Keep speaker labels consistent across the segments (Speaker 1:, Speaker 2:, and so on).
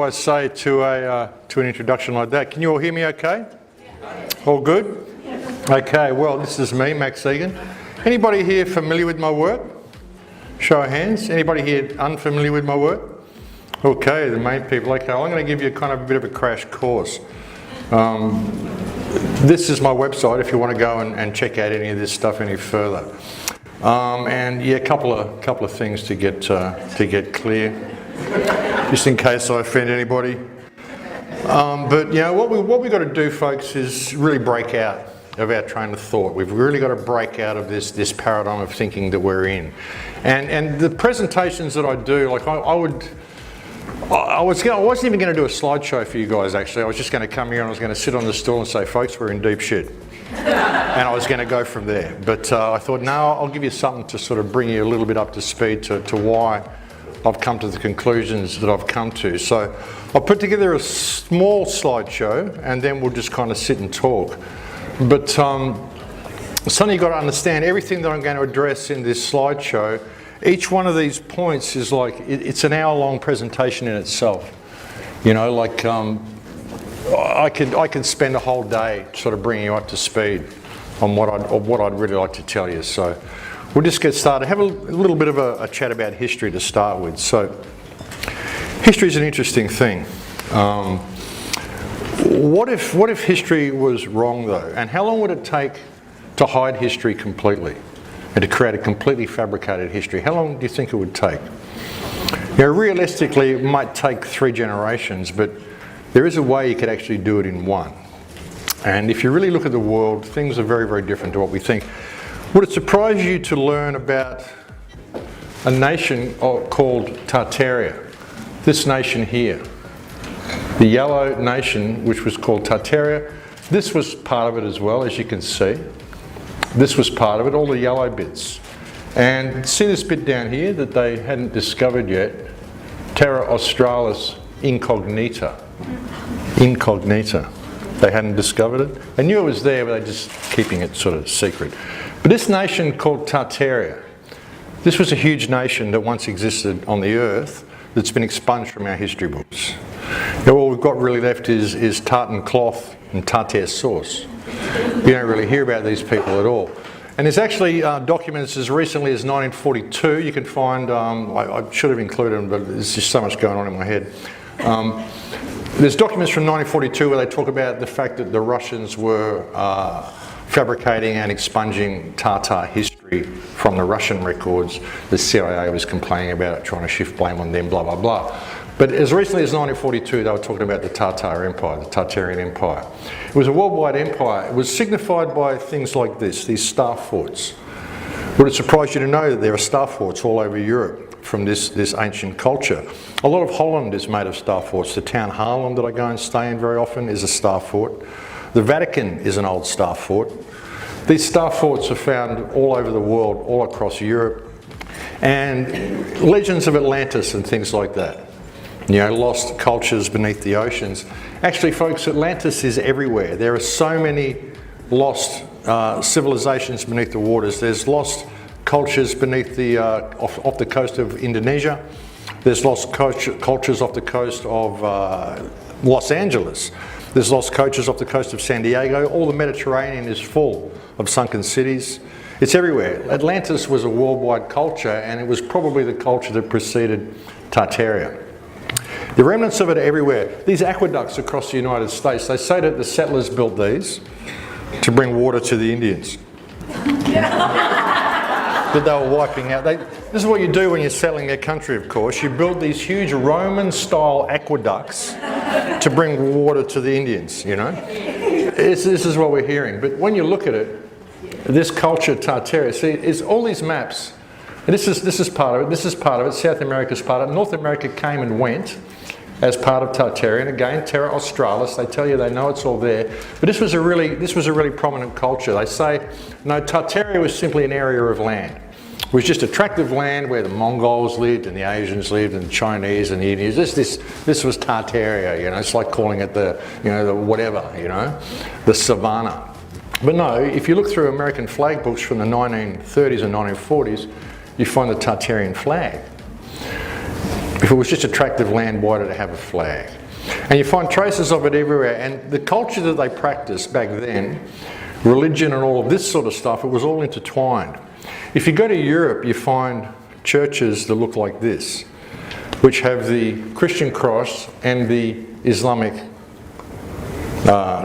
Speaker 1: I say to an introduction like that? Can you all hear me okay? All good? Okay, well, this is me, Max Igan. Anybody here familiar with my work? Show of hands. Anybody here unfamiliar with my work? Okay, the main people. Okay, I'm going to give you kind of a bit of a crash course. This is my website if you want to go and check out any of this stuff any further. And yeah, a couple of things to get clear, just in case I offend anybody. But you know, what we've got to do, folks, is really break out of our train of thought. We've really got to break out of this paradigm of thinking that we're in. And the presentations that I do, like I wasn't even going to do a slideshow for you guys, actually. I was just going to come here and I was going to sit on the stool and say, folks, we're in deep shit. And I was going to go from there. But I thought, no, I'll give you something to sort of bring you a little bit up to speed to why I've come to the conclusions that I've come to. So I'll put together a small slideshow and then we'll just kind of sit and talk. But something you've got to understand, everything that I'm going to address in this slideshow, each one of these points is like, it's an hour-long presentation in itself. You know, like I could spend a whole day sort of bringing you up to speed on what I'd really like to tell you. So we'll just get started. Have a little bit of a chat about history to start with. So history is an interesting thing. What if history was wrong though? And how long would it take to hide history completely and to create a completely fabricated history? How long do you think it would take? You know, realistically, it might take 3 generations, but there is a way you could actually do it in 1. And if you really look at the world, things are very, very different to what we think. Would it surprise you to learn about a nation called Tartaria? This nation here. The yellow nation, which was called Tartaria, this was part of it as well, as you can see. This was part of it, all the yellow bits. And see this bit down here that they hadn't discovered yet? Terra Australis incognita. Incognita. They hadn't discovered it. They knew it was there, but they're just keeping it sort of secret. But this nation called Tartaria, this was a huge nation that once existed on the earth that's been expunged from our history books. Now, all we've got really left is tartan cloth and tartare sauce. You don't really hear about these people at all. And there's actually documents as recently as 1942. You can find, I should have included them, but there's just so much going on in my head. There's documents from 1942 where they talk about the fact that the Russians were fabricating and expunging Tatar history from the Russian records. The CIA was complaining about it, trying to shift blame on them, blah, blah, blah. But as recently as 1942, they were talking about the Tatar Empire, the Tartarian Empire. It was a worldwide empire. It was signified by things like this, these star forts. Would it surprise you to know that there are star forts all over Europe from this ancient culture? A lot of Holland is made of star forts. The town Haarlem that I go and stay in very often is a star fort. The Vatican is an old star fort. These star forts are found all over the world, all across Europe. And legends of Atlantis and things like that. You know, lost cultures beneath the oceans. Actually, folks, Atlantis is everywhere. There are so many lost civilizations beneath the waters. There's lost cultures beneath the off the coast of Indonesia. There's lost cultures off the coast of Los Angeles. There's lost cultures off the coast of San Diego. All the Mediterranean is full of sunken cities. It's everywhere. Atlantis was a worldwide culture, and it was probably the culture that preceded Tartaria. The remnants of it are everywhere. These aqueducts across the United States, they say that the settlers built these to bring water to the Indians. That they were wiping out. This is what you do when you're settling a country, of course. You build these huge Roman-style aqueducts to bring water to the Indians, you know. This is what we're hearing. But when you look at it, this culture, Tartaria, see, it's all these maps. And this is part of it. This is part of it. South America's part of it. North America came and went as part of Tartaria. And again, Terra Australis. They tell you they know it's all there. But this was a really prominent culture. They say, no, Tartaria was simply an area of land. It was just attractive land where the Mongols lived and the Asians lived and the Chinese and the Indians. This was Tartaria, you know. It's like calling it the whatever, you know, the savannah. But no, if you look through American flag books from the 1930s and 1940s, you find the Tartarian flag. If it was just a tract of land, why did it have a flag? And you find traces of it everywhere. And the culture that they practiced back then, religion and all of this sort of stuff, it was all intertwined. If you go to Europe, you find churches that look like this, which have the Christian cross and the Islamic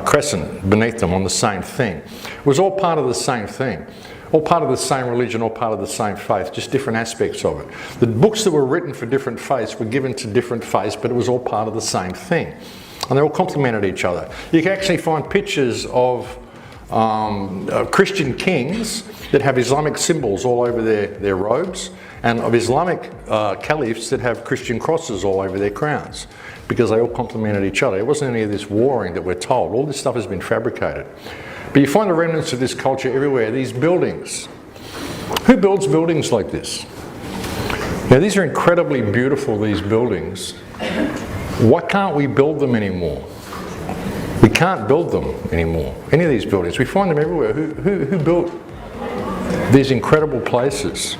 Speaker 1: crescent beneath them on the same thing. It was all part of the same thing. All part of the same religion, all part of the same faith, just different aspects of it. The books that were written for different faiths were given to different faiths, but it was all part of the same thing. And they all complemented each other. You can actually find pictures of Christian kings that have Islamic symbols all over their robes, and of Islamic caliphs that have Christian crosses all over their crowns, because they all complemented each other. It wasn't any of this warring that we're told. All this stuff has been fabricated. But you find the remnants of this culture everywhere. These buildings. Who builds buildings like this? Now, these are incredibly beautiful, these buildings. Why can't we build them anymore? We can't build them anymore. Any of these buildings. We find them everywhere. Who built these incredible places?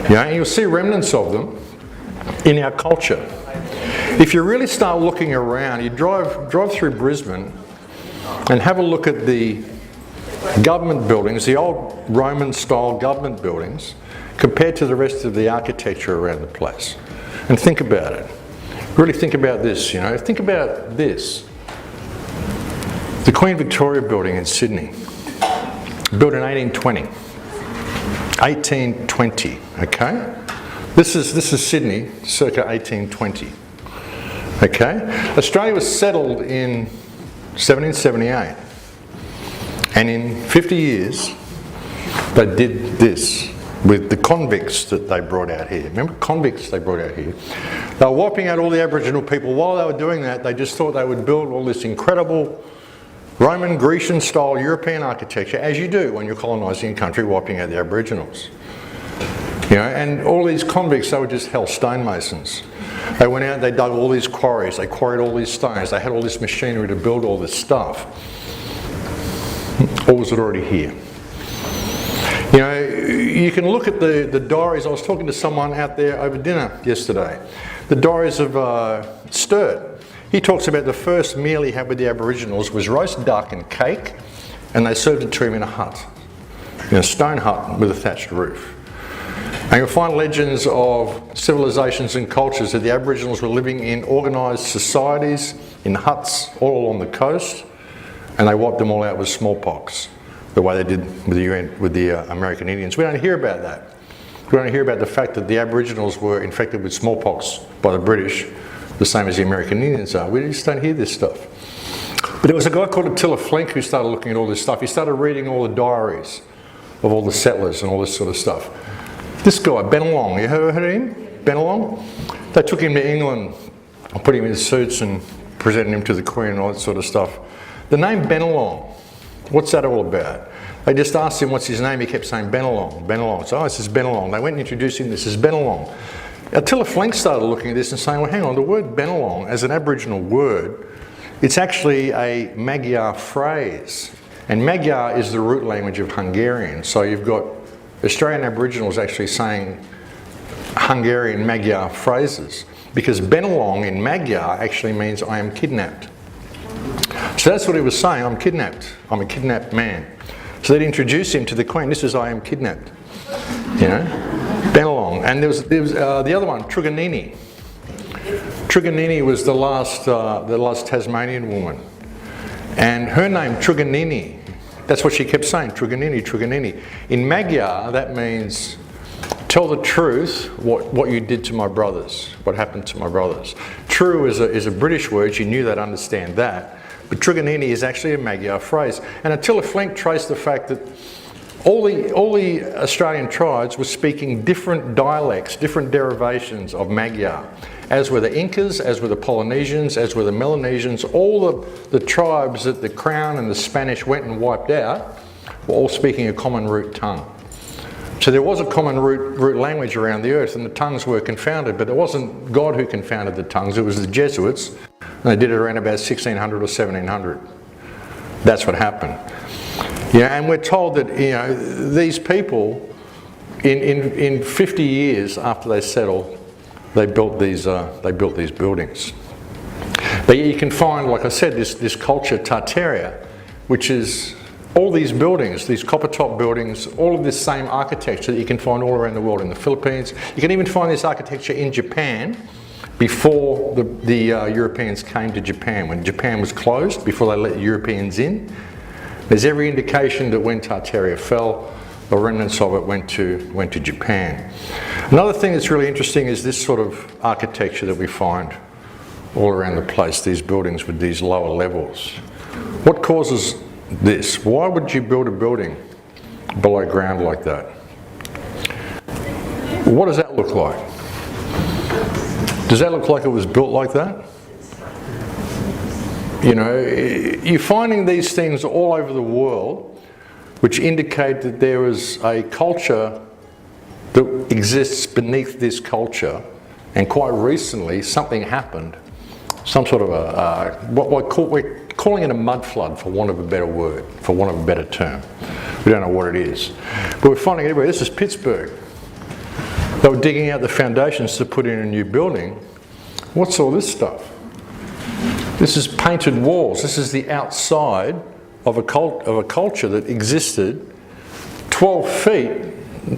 Speaker 1: You know, and you'll see remnants of them in our culture. If you really start looking around, you drive through Brisbane and have a look at the government buildings, the old Roman style government buildings, compared to the rest of the architecture around the place. And think about it. Really think about this, you know. Think about this. The Queen Victoria building in Sydney, built in 1820. 1820, okay? This is Sydney, circa 1820. Okay? Australia was settled in 1778. And in 50 years, they did this with the convicts that they brought out here. Remember, convicts they brought out here. They were wiping out all the Aboriginal people. While they were doing that, they just thought they would build all this incredible Roman, Grecian-style European architecture, as you do when you're colonising a country, wiping out the Aboriginals. You know, and all these convicts, they were just hell stonemasons. They went out, they dug all these quarries, they quarried all these stones, they had all this machinery to build all this stuff. Or was it already here? You know, you can look at the diaries. I was talking to someone out there over dinner yesterday. The diaries of Sturt. He talks about the first meal he had with the Aboriginals was roast duck and cake, and they served it to him in a hut, in a stone hut with a thatched roof. And you'll find legends of civilizations and cultures that the Aboriginals were living in organised societies, in huts all along the coast, and they wiped them all out with smallpox, the way they did with the American Indians. We don't hear about that. We don't hear about the fact that the Aboriginals were infected with smallpox by the British, the same as the American Indians are. We just don't hear this stuff. But there was a guy called Attila Flenk who started looking at all this stuff. He started reading all the diaries of all the settlers and all this sort of stuff. This guy, Bennelong, you ever heard of him? Bennelong? They took him to England and put him in suits and presented him to the Queen and all that sort of stuff. The name Bennelong, what's that all about? They just asked him what's his name. He kept saying Bennelong, Bennelong. So, this is Bennelong. They went and introduced him, this is Bennelong. Attila Flenk started looking at this and saying, well, hang on, the word Bennelong as an Aboriginal word, it's actually a Magyar phrase. And Magyar is the root language of Hungarian. So you've got Australian Aboriginals actually saying Hungarian Magyar phrases, because Bennelong in Magyar actually means I am kidnapped. So that's what he was saying, I'm kidnapped. I'm a kidnapped man. So they'd introduce him to the Queen. This is I am kidnapped. You know? Bennelong. And there was the other one, Truganini. Truganini was the last Tasmanian woman. And her name, Truganini, that's what she kept saying, Truganini, Truganini. In Magyar, that means tell the truth, what you did to my brothers, what happened to my brothers. True is a British word, you knew they'd understand that. But Truganini is actually a Magyar phrase. And Attila Flenk traced the fact that all the Australian tribes were speaking different dialects, different derivations of Magyar, as were the Incas, as were the Polynesians, as were the Melanesians. All the tribes that the Crown and the Spanish went and wiped out were all speaking a common root tongue. So there was a common root language around the earth, and the tongues were confounded, but it wasn't God who confounded the tongues, it was the Jesuits, and they did it around about 1600 or 1700. That's what happened. Yeah, and we're told that, you know, these people, in 50 years after they settled, they built these buildings. But yet you can find, like I said, this culture, Tartaria, which is all these buildings, these copper top buildings, all of this same architecture that you can find all around the world, in the Philippines. You can even find this architecture in Japan before the Europeans came to Japan. When Japan was closed, before they let Europeans in, there's every indication that when Tartaria fell, the remnants of it went to Japan. Another thing that's really interesting is this sort of architecture that we find all around the place, these buildings with these lower levels. What causes this? Why would you build a building below ground like that? What does that look like? Does that look like it was built like that? You know, you're finding these things all over the world which indicate that there is a culture that exists beneath this culture, and quite recently something happened, some sort of what we're calling it a mud flood, for want of a better word, for want of a better term. We don't know what it is, but we're finding it everywhere. This is Pittsburgh. They were digging out the foundations to put in a new building. What's all this stuff? This is painted walls. This is the outside of a culture that existed 12 feet,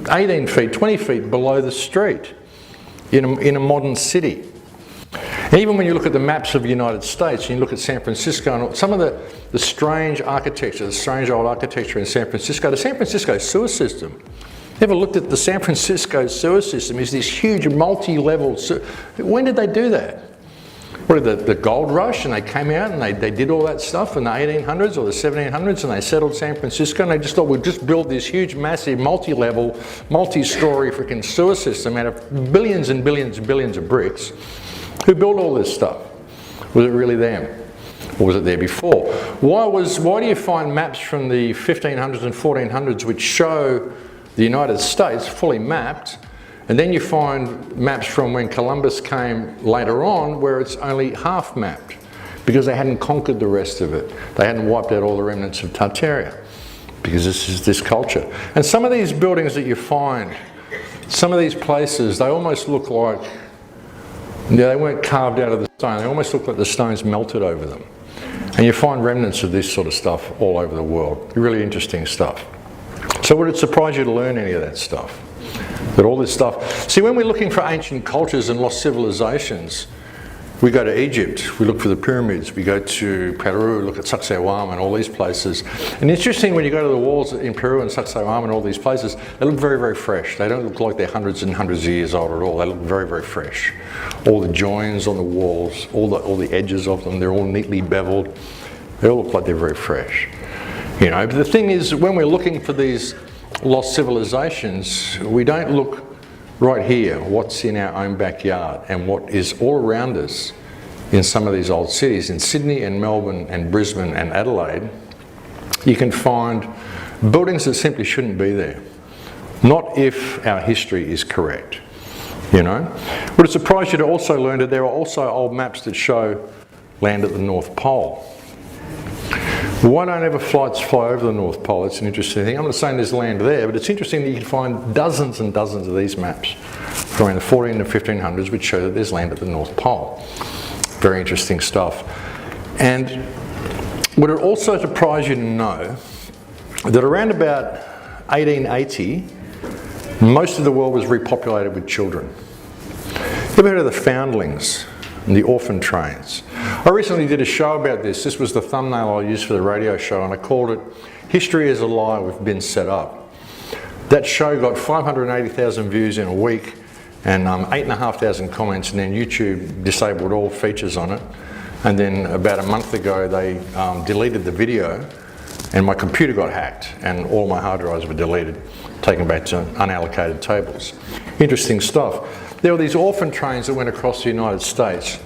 Speaker 1: 18 feet, 20 feet below the street in a modern city. And even when you look at the maps of the United States, and you look at San Francisco and some of the strange architecture, the strange old architecture in San Francisco, the San Francisco sewer system. Ever looked at the San Francisco sewer system? Is this huge multi-level sewer. When did they do that? What, the gold rush, and they came out and they did all that stuff in the 1800s or the 1700s, and they settled San Francisco, and they just thought, we'll just build this huge, massive, multi-level, multi-story freaking sewer system out of billions and billions and billions of bricks. Who built all this stuff? Was it really them? Or was it there before? Why do you find maps from the 1500s and 1400s which show the United States fully mapped, and then you find maps from when Columbus came later on where it's only half mapped, because they hadn't conquered the rest of it. They hadn't wiped out all the remnants of Tartaria, because this is this culture. And some of these buildings that you find, some of these places, they almost look like, they weren't carved out of the stone, they almost look like the stones melted over them. And you find remnants of this sort of stuff all over the world. Really interesting stuff. So would it surprise you to learn any of that stuff? That all this stuff. See, when we're looking for ancient cultures and lost civilizations, we go to Egypt, we look for the pyramids, we go to Peru, look at Sacsayhuaman and all these places. And it's interesting when you go to the walls in Peru and Sacsayhuaman and all these places, they look very, very fresh. They don't look like they're hundreds and hundreds of years old at all. They look very, very fresh. All the joins on the walls, all the edges of them, they're all neatly beveled. They all look like they're very fresh. You know, but the thing is, when we're looking for these lost civilizations, we don't look right here, what's in our own backyard and what is all around us in some of these old cities. In Sydney and Melbourne and Brisbane and Adelaide, you can find buildings that simply shouldn't be there. Not if our history is correct, you know. Would it surprise you to also learn that there are also old maps that show land at the North Pole? Why don't ever flights fly over the North Pole? It's an interesting thing. I'm not saying there's land there, but it's interesting that you can find dozens and dozens of these maps from around the 14 and 1500s which show that there's land at the North Pole. Very interesting stuff. And would it also surprise you to know that around about 1880, most of the world was repopulated with children? You ever heard of the foundlings and the orphan trains? I recently did a show about this. This was the thumbnail I used for the radio show, and I called it History is a Lie, We've Been Set Up. That show got 580,000 views in a week and 8,500 comments, and then YouTube disabled all features on it. And then about a month ago they deleted the video, and my computer got hacked and all my hard drives were deleted, taken back to unallocated tables. Interesting stuff. There were these orphan trains that went across the United States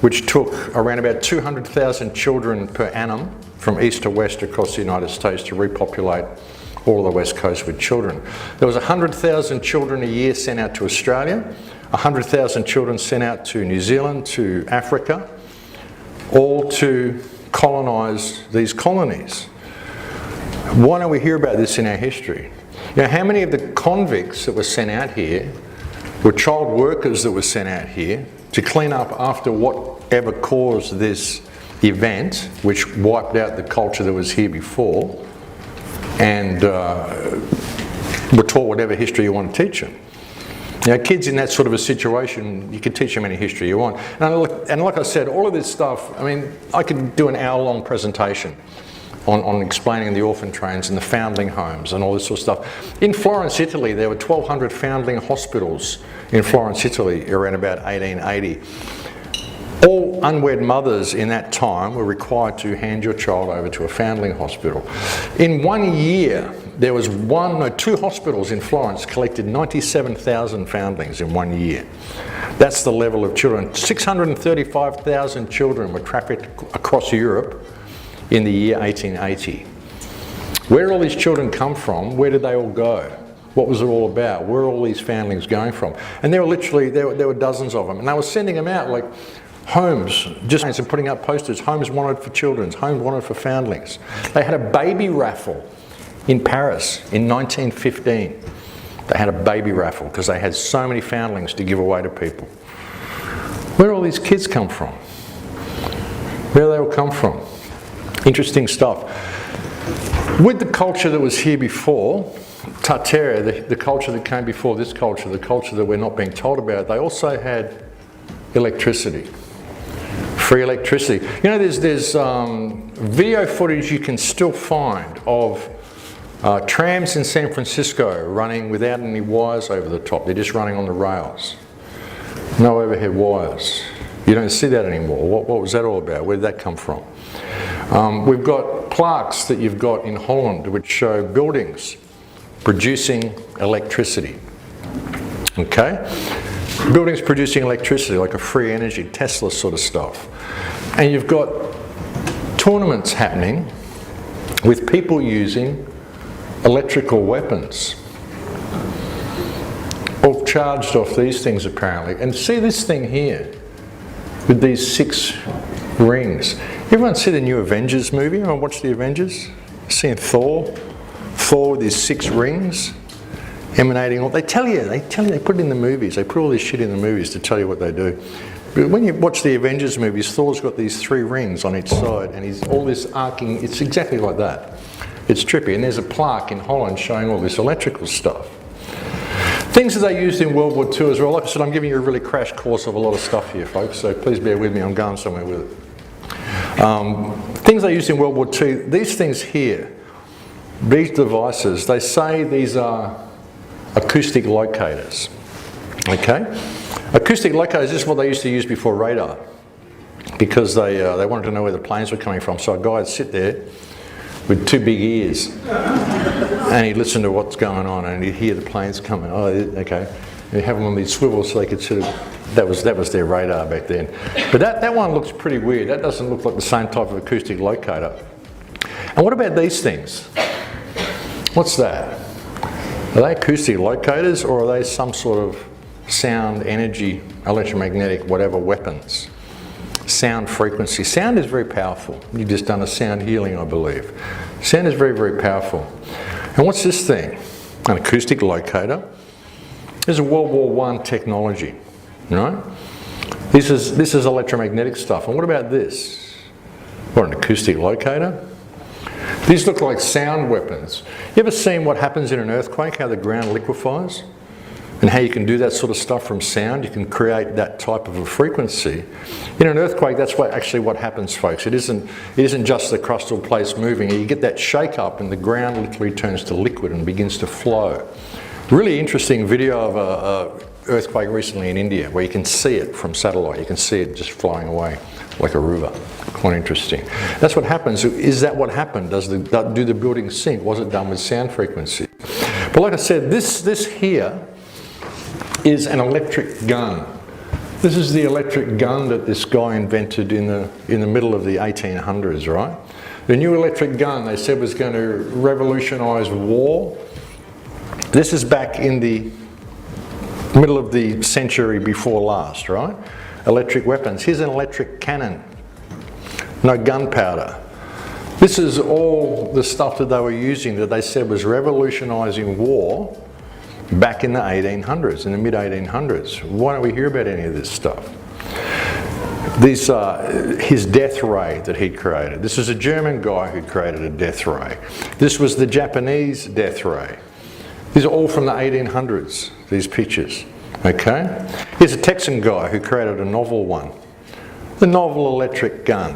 Speaker 1: which took around about 200,000 children per annum from east to west across the United States to repopulate all the West Coast with children. There was 100,000 children a year sent out to Australia, 100,000 children sent out to New Zealand, to Africa, all to colonise these colonies. Why don't we hear about this in our history? You know, how many of the convicts that were sent out here were child workers that were sent out here to clean up after whatever caused this event, which wiped out the culture that was here before, and were taught whatever history you want to teach them. Now, kids in that sort of a situation, you can teach them any history you want. And like I said, all of this stuff, I mean, I could do an hour-long presentation on explaining the orphan trains and the foundling homes and all this sort of stuff. In Florence, Italy, there were 1,200 foundling hospitals in Florence, Italy, around about 1880. All unwed mothers in that time were required to hand your child over to a foundling hospital. In 1 year, there was two hospitals in Florence collected 97,000 foundlings in 1 year. That's the level of children. 635,000 children were trafficked across Europe in the year 1880. Where did all these children come from? Where did they all go? What was it all about? Where are all these foundlings going from? And there were literally, there were dozens of them. And they were sending them out like homes, just and putting up posters, homes wanted for children, homes wanted for foundlings. They had a baby raffle in Paris in 1915. They had a baby raffle because they had so many foundlings to give away to people. Where do all these kids come from? Where do they all come from? Interesting stuff. With the culture that was here before, Tartaria, the culture that came before this culture, the culture that we're not being told about, they also had electricity. Free electricity. You know, there's video footage you can still find of trams in San Francisco running without any wires over the top. They're just running on the rails. No overhead wires. You don't see that anymore. What was that all about? Where did that come from? We've got plaques that you've got in Holland which show buildings producing electricity. Okay? Buildings producing electricity, like a free energy, Tesla sort of stuff. And you've got tournaments happening with people using electrical weapons, all charged off these things apparently. And see this thing here with these 6 rings. Everyone see the new Avengers movie? Everyone watch the Avengers? Seeing Thor with these 6 rings emanating. They tell you, they put it in the movies. They put all this shit in the movies to tell you what they do. But when you watch the Avengers movies, Thor's got these 3 rings on each side, and he's all this arcing. It's exactly like that. It's trippy. And there's a plaque in Holland showing all this electrical stuff. Things that they used in World War II as well. Like I said, I'm giving you a really crash course of a lot of stuff here, folks, so please bear with me. I'm going somewhere with it. Things they used in World War II, these things here, these devices, they say these are acoustic locators. Okay? Acoustic locators, this is what they used to use before radar, because they wanted to know where the planes were coming from. So a guy would sit there with 2 big ears and he'd listen to what's going on and he'd hear the planes coming. Oh, okay. And he'd have them on these swivels so they could sort of, that was their radar back then. But that one looks pretty weird. That doesn't look like the same type of acoustic locator. And what about these things? What's that? Are they acoustic locators, or are they some sort of sound, energy, electromagnetic, whatever weapons? Sound frequency. Sound is very powerful. You've just done a sound healing, I believe. Sound is very, very powerful. And what's this thing? An acoustic locator. This is World War I technology, right? This is electromagnetic stuff. And what about this? What, an acoustic locator? These look like sound weapons. You ever seen what happens in an earthquake, how the ground liquefies? And how you can do that sort of stuff from sound? You can create that type of a frequency. In an earthquake, that's actually what happens, folks. It isn't just the crustal plates moving. You get that shake up and the ground literally turns to liquid and begins to flow. Really interesting video of a earthquake recently in India where you can see it from satellite. You can see it just flowing away like a river. Quite interesting. That's what happens. Is that what happened? Do the buildings sink? Was it done with sound frequency? But like I said, this here is an electric gun. This is the electric gun that this guy invented in the middle of the 1800s, right? The new electric gun, they said, was going to revolutionise war. This is back in the middle of the century before last, right? Electric weapons. Here's an electric cannon. No gunpowder. This is all the stuff that they were using that they said was revolutionising war back in the 1800s, in the mid-1800s. Why don't we hear about any of this stuff? His death ray that he'd created. This is a German guy who created a death ray. This was the Japanese death ray. These are all from the 1800s, these pictures. Okay? Here's a Texan guy who created a novel one. The novel electric gun.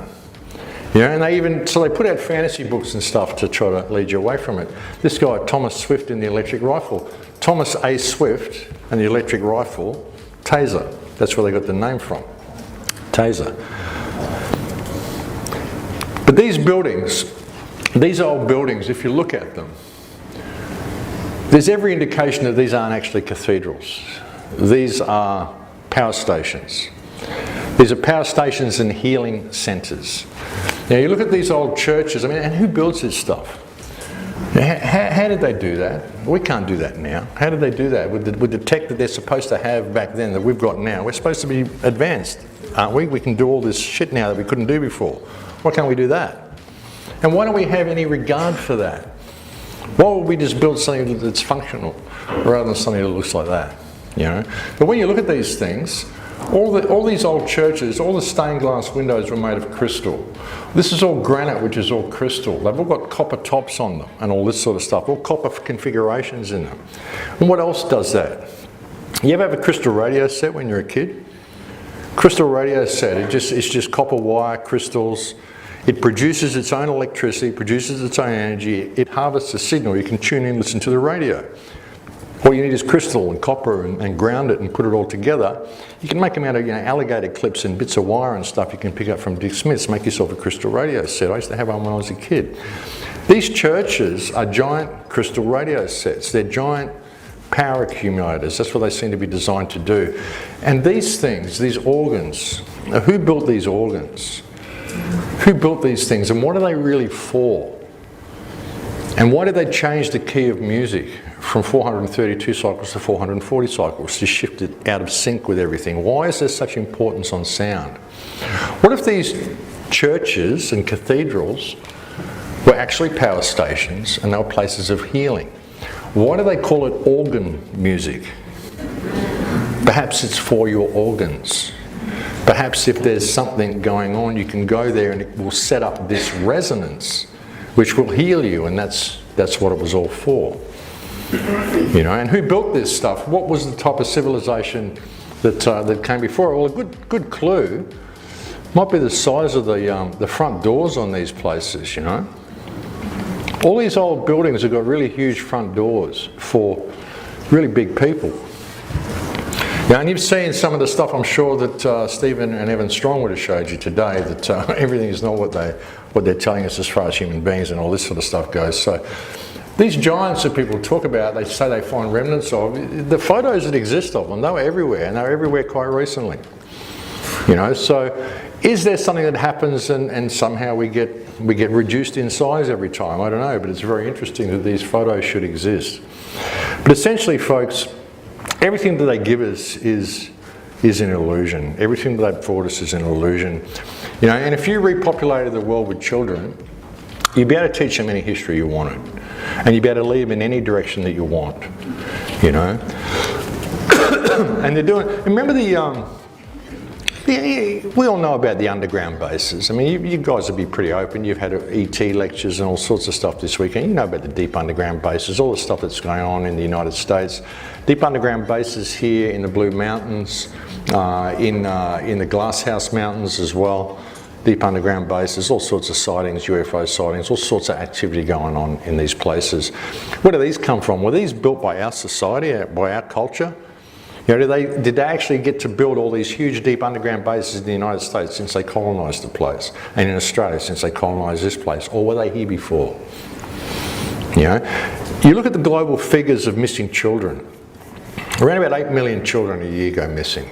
Speaker 1: You know, and they put out fantasy books and stuff to try to lead you away from it. This guy, Thomas Swift in the electric rifle. Thomas A. Swift and the electric rifle, taser. That's where they got the name from. Taser. But these buildings, these old buildings, if you look at them, there's every indication that these aren't actually cathedrals. These are power stations. These are power stations and healing centres. Now you look at these old churches, I mean, and who builds this stuff? How did they do that? We can't do that now. How did they do that with the tech that they're supposed to have back then that we've got now? We're supposed to be advanced, aren't we? We can do all this shit now that we couldn't do before. Why can't we do that? And why don't we have any regard for that? Why would we just build something that's functional rather than something that looks like that? You know? But when you look at these things, all these old churches, all the stained glass windows were made of crystal. This is all granite, which is all crystal. They've all got copper tops on them and all this sort of stuff, all copper configurations in them. And what else does that? You ever have a crystal radio set when you're a kid? Crystal radio set, it's just copper wire, crystals. It produces its own electricity, produces its own energy. It harvests a signal. You can tune in and listen to the radio. All you need is crystal and copper and ground it and put it all together. You can make them out of alligator clips and bits of wire and stuff you can pick up from Dick Smith's. Make yourself a crystal radio set. I used to have one when I was a kid. These churches are giant crystal radio sets. They're giant power accumulators. That's what they seem to be designed to do. And these things, these organs, who built these organs? Who built these things and what are they really for? And why did they change the key of music from 432 cycles to 440 cycles to shift it out of sync with everything? Why is there such importance on sound? What if these churches and cathedrals were actually power stations and they were places of healing? Why do they call it organ music? Perhaps it's for your organs. Perhaps if there's something going on, you can go there and it will set up this resonance which will heal you, and that's what it was all for. You know, and who built this stuff? What was the type of civilization that came before it? Well, a good clue might be the size of the front doors on these places, you know. All these old buildings have got really huge front doors for really big people. Yeah, and you've seen some of the stuff, I'm sure, that Stephen and Evan Strong would have showed you today, that everything is not what they're telling us as far as human beings and all this sort of stuff goes. So these giants that people talk about, they say they find remnants of, the photos that exist of them, they were everywhere, and they were everywhere quite recently. You know, so is there something that happens and somehow we get reduced in size every time? I don't know, but it's very interesting that these photos should exist. But essentially, folks, everything that they give us is an illusion. Everything that they've brought us is an illusion. You know, and if you repopulated the world with children, you'd be able to teach them any history you wanted. And you'd be able to lead them in any direction that you want. You know? And they're doing, remember we all know about the underground bases. I mean, you guys would be pretty open. You've had ET lectures and all sorts of stuff this weekend. You know about the deep underground bases, all the stuff that's going on in the United States. Deep underground bases here in the Blue Mountains, in the Glasshouse Mountains as well. Deep underground bases, all sorts of sightings, UFO sightings, all sorts of activity going on in these places. Where do these come from? Were these built by our society, by our culture? You know, did they actually get to build all these huge deep underground bases in the United States since they colonised the place, and in Australia since they colonised this place, or were they here before? You know, you look at the global figures of missing children. Around about 8 million children a year go missing.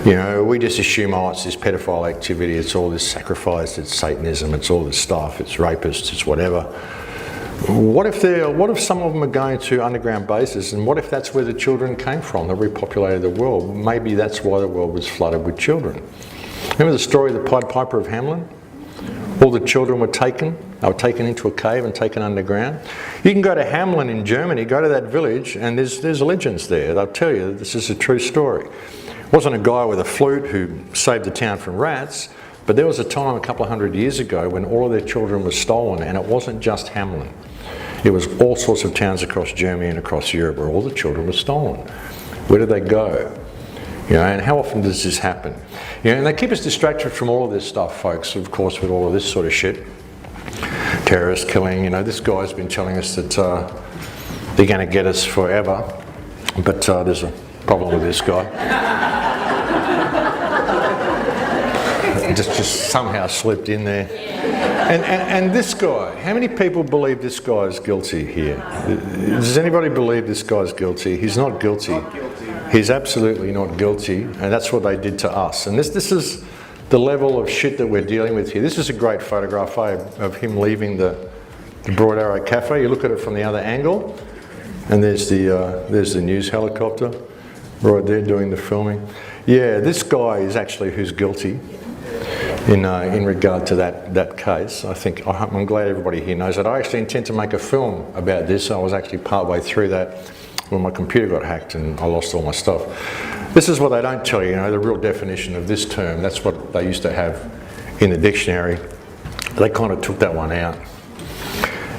Speaker 1: You know, we just assume, oh, it's this pedophile activity, it's all this sacrifice, it's Satanism, it's all this stuff, it's rapists, it's whatever. What if some of them are going to underground bases, and what if that's where the children came from that repopulated the world? Maybe that's why the world was flooded with children. Remember the story of the Pied Piper of Hamelin? All the children were taken. They were taken into a cave and taken underground. You can go to Hamelin in Germany, go to that village, and there's legends there. They'll tell you this is a true story. It wasn't a guy with a flute who saved the town from rats, but there was a time a couple of hundred years ago when all of their children were stolen, and it wasn't just Hamelin. It was all sorts of towns across Germany and across Europe where all the children were stolen. Where did they go? You know, and how often does this happen? You know, and they keep us distracted from all of this stuff, folks, of course, with all of this sort of shit. Terrorist killing, you know, this guy's been telling us that they're going to get us forever, but there's a problem with this guy. It just somehow slipped in there. And this guy, how many people believe this guy is guilty here? Does anybody believe this guy's guilty? He's not guilty.
Speaker 2: Not guilty.
Speaker 1: He's absolutely not guilty, and that's what they did to us. And this is the level of shit that we're dealing with here. This is a great photograph of him leaving the Broad Arrow Cafe. You look at it from the other angle, and there's the news helicopter right there doing the filming. Yeah, this guy is actually who's guilty in regard to that case. I'm glad everybody here knows that. I actually intend to make a film about this. I was actually partway through that when my computer got hacked and I lost all my stuff. This is what they don't tell you, you know, the real definition of this term. That's what they used to have in the dictionary. They kind of took that one out.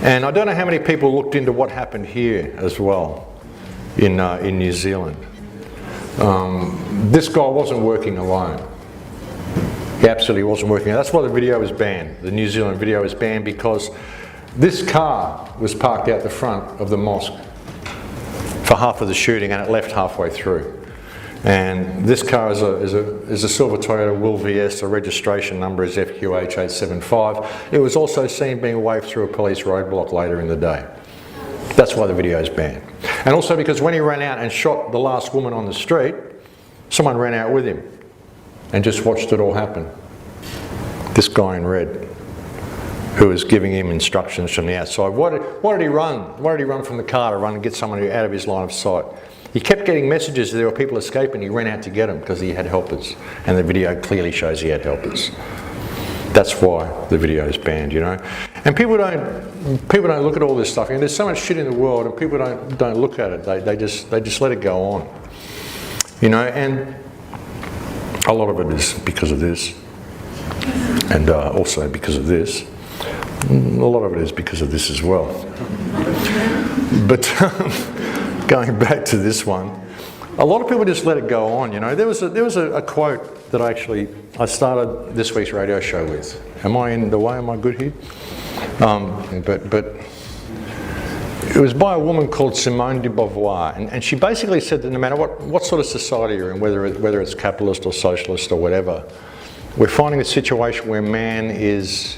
Speaker 1: And I don't know how many people looked into what happened here as well in New Zealand. This guy wasn't working alone. He absolutely wasn't working. That's why the video was banned. The New Zealand video was banned because this car was parked out the front of the mosque for half of the shooting, and it left halfway through. And this car is a silver Toyota Will VS. The registration number is FQH875. It was also seen being waved through a police roadblock later in the day. That's why the video is banned. And also because when he ran out and shot the last woman on the street, someone ran out with him and just watched it all happen. This guy in red, who was giving him instructions from the outside. Why did he run? Why did he run from the car to run and get someone out of his line of sight? He kept getting messages that there were people escaping. He ran out to get them because he had helpers. And the video clearly shows he had helpers. That's why the video is banned, you know. And people don't look at all this stuff. You know, there's so much shit in the world, and people don't look at it. They just let it go on, you know. And a lot of it is because of this, and also because of this. A lot of it is because of this as well. But going back to this one, a lot of people just let it go on, you know. There was a quote that I started this week's radio show with. Am I in the way? Am I good here? But it was by a woman called Simone de Beauvoir, and she basically said that no matter what sort of society you're in, whether it's capitalist or socialist or whatever, we're finding a situation where man is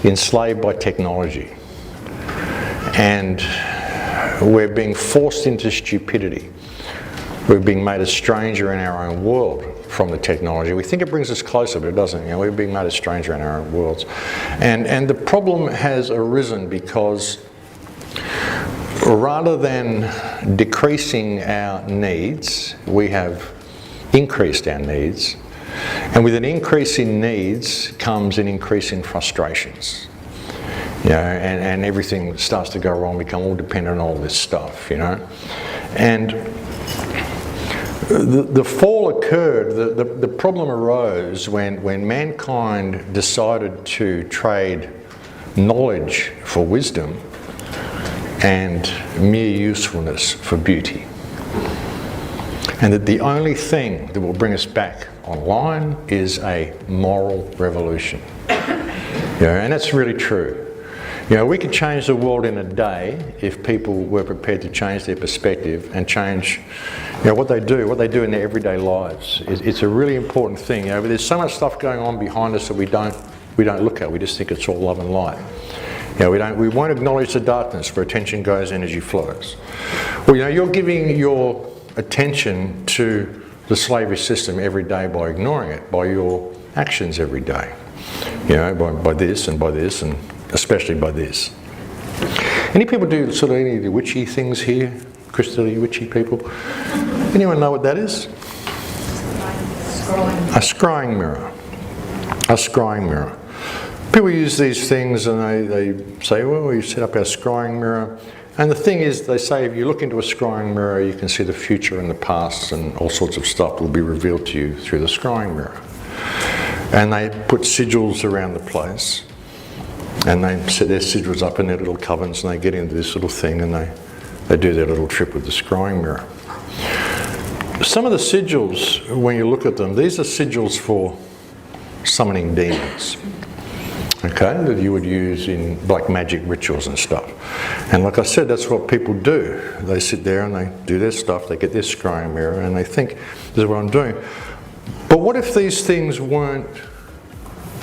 Speaker 1: enslaved by technology, and we're being forced into stupidity. We're being made a stranger in our own world from the technology. We think it brings us closer, but it doesn't. You know, we're being made a stranger in our own worlds. And the problem has arisen because rather than decreasing our needs, we have increased our needs. And with an increase in needs comes an increase in frustrations. You know, and everything starts to go wrong, become all dependent on all this stuff, you know. And the fall occurred, the problem arose when mankind decided to trade knowledge for wisdom and mere usefulness for beauty. And that the only thing that will bring us back online is a moral revolution. You know, and that's really true. You know, we could change the world in a day if people were prepared to change their perspective and change, you know, what they do in their everyday lives. It's a really important thing. You know, but there's so much stuff going on behind us that we don't look at. We just think it's all love and light. You know, we won't acknowledge the darkness. Where attention goes, energy flows. Well, you know, you're giving your attention to the slavery system every day by ignoring it, by your actions every day. You know, by this and especially by this. Any people do sort of any of the witchy things here? Crystally witchy people? Anyone know what that is? A scrying mirror. A scrying mirror. People use these things and they say, well, we set up our scrying mirror. And the thing is, they say if you look into a scrying mirror, you can see the future and the past, and all sorts of stuff will be revealed to you through the scrying mirror. And they put sigils around the place, and they set their sigils up in their little covens, and they get into this little thing, and they do their little trip with the scrying mirror. Some of the sigils, when you look at them, these are sigils for summoning demons. Okay, that you would use in black magic rituals and stuff. And like I said, that's what people do. They sit there and they do their stuff, they get their scrying mirror and they think, this is what I'm doing. But what if these things weren't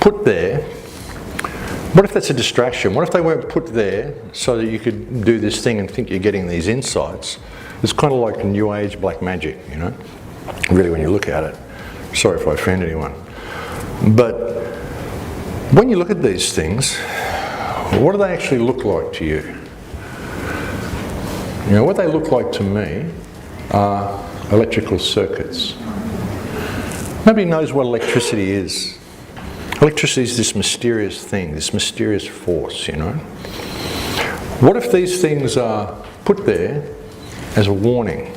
Speaker 1: put there? What if that's a distraction? What if they weren't put there so that you could do this thing and think you're getting these insights? It's kind of like New Age black magic, you know, really when you look at it. Sorry if I offend anyone. But when you look at these things, what do they actually look like to you? You know, what they look like to me are electrical circuits. Nobody knows what electricity is. Electricity is this mysterious thing, this mysterious force, you know. What if these things are put there as a warning?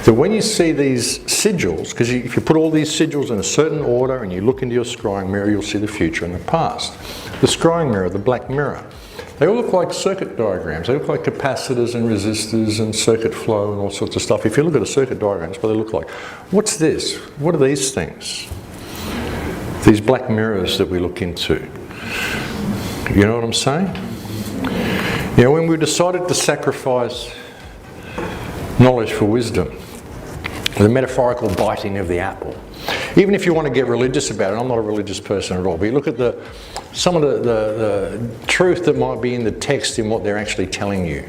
Speaker 1: That when you see these sigils, because if you put all these sigils in a certain order and you look into your scrying mirror, you'll see the future and the past. The scrying mirror, the black mirror, they all look like circuit diagrams. They look like capacitors and resistors and circuit flow and all sorts of stuff. If you look at a circuit diagram, that's what they look like. What's this? What are these things? These black mirrors that we look into. You know what I'm saying? You know, when we decided to sacrifice knowledge for wisdom, the metaphorical biting of the apple. Even if you want to get religious about it, I'm not a religious person at all, but you look at some of the truth that might be in the text in what they're actually telling you.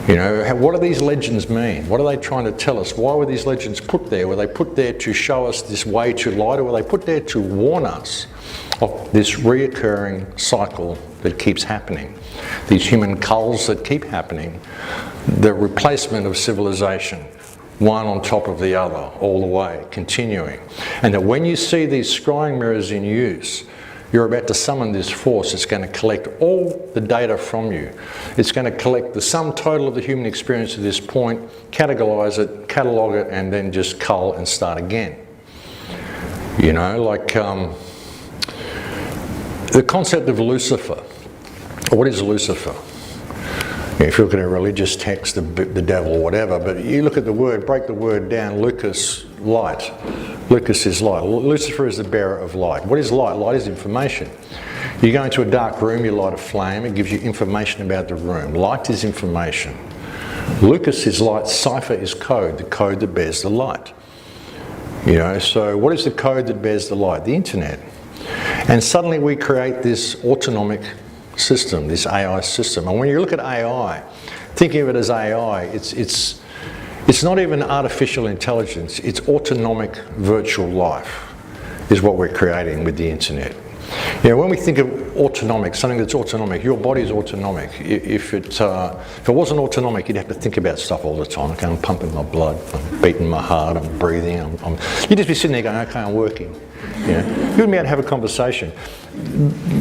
Speaker 1: You know, what do these legends mean? What are they trying to tell us? Why were these legends put there? Were they put there to show us this way to light, or were they put there to warn us of this reoccurring cycle that keeps happening? These human culls that keep happening, the replacement of civilization, one on top of the other, all the way, continuing. And that when you see these scrying mirrors in use, you're about to summon this force. It's going to collect all the data from you. It's going to collect the sum total of the human experience at this point, categorize it, catalogue it, and then just cull and start again. You know, like the concept of Lucifer. What is Lucifer? If you look at a religious text, the devil or whatever, but you look at the word, break the word down, Lucas, light. Lucas is light. Lucifer is the bearer of light. What is light? Light is information. You go into a dark room, you light a flame, it gives you information about the room. Light is information. Lucas is light, cipher is code, the code that bears the light. You know, so what is the code that bears the light? The internet. And suddenly we create this autonomic system, this AI system. And when you look at AI, thinking of it as AI, it's not even artificial intelligence, it's autonomic virtual life is what we're creating with the internet. You know, when we think of autonomic, something that's autonomic, your body is autonomic. If it wasn't autonomic, you'd have to think about stuff all the time. Okay, I'm pumping my blood, I'm beating my heart, I'm breathing. You'd just be sitting there going, okay, I'm working. You know, you wouldn't be able to have a conversation.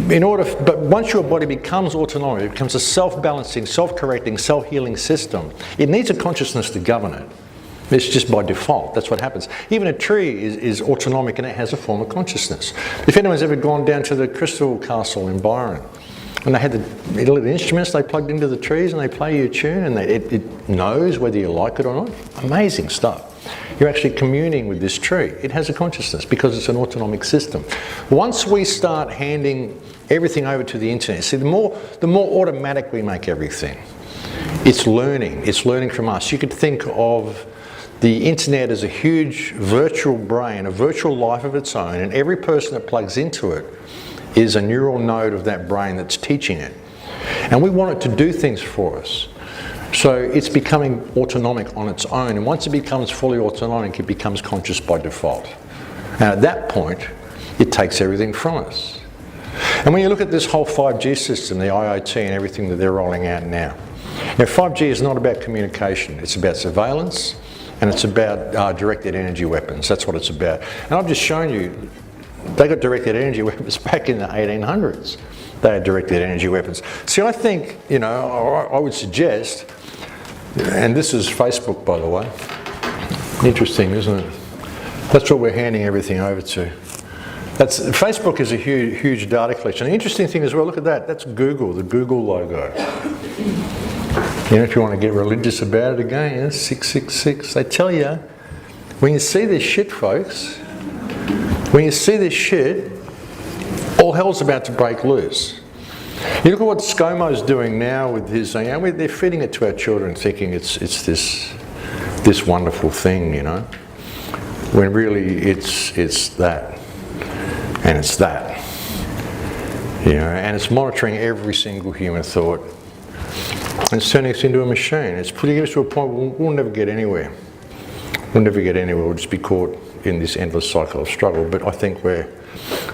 Speaker 1: But once your body becomes autonomic, it becomes a self-balancing, self-correcting, self-healing system, it needs a consciousness to govern it. It's just by default, that's what happens. Even a tree is autonomic and it has a form of consciousness. If anyone's ever gone down to the Crystal Castle in Byron, and they had the little instruments they plugged into the trees and they play you a tune and it knows whether you like it or not. Amazing stuff. You're actually communing with this tree. It has a consciousness because it's an autonomic system. Once we start handing everything over to the internet, see, the more automatic we make everything, it's learning from us. You could think of the internet as a huge virtual brain, a virtual life of its own, and every person that plugs into it is a neural node of that brain that's teaching it. And we want it to do things for us. So it's becoming autonomic on its own, and once it becomes fully autonomic, it becomes conscious by default. And at that point, it takes everything from us. And when you look at this whole 5G system, the IoT and everything that they're rolling out now, 5G is not about communication, it's about surveillance, and it's about directed energy weapons. That's what it's about. And I've just shown you They got directed energy weapons back in the 1800s. They had directed energy weapons. See, I think, you know, I would suggest, and this is Facebook, by the way. Interesting, isn't it? That's what we're handing everything over to. Facebook is a huge data collection. The interesting thing as well, look at that. That's Google, the Google logo. You know, if you want to get religious about it again, you know, 666. They tell you, when you see this shit, folks, when you see this shit, all hell's about to break loose. You look at what ScoMo's doing now with his, you know, they're feeding it to our children thinking it's this wonderful thing, you know, when really it's that, and it's that, you know, and it's monitoring every single human thought, and it's turning us into a machine. It's putting us to a point where we'll never get anywhere. We'll never get anywhere. We'll just be caught in this endless cycle of struggle. But I think we're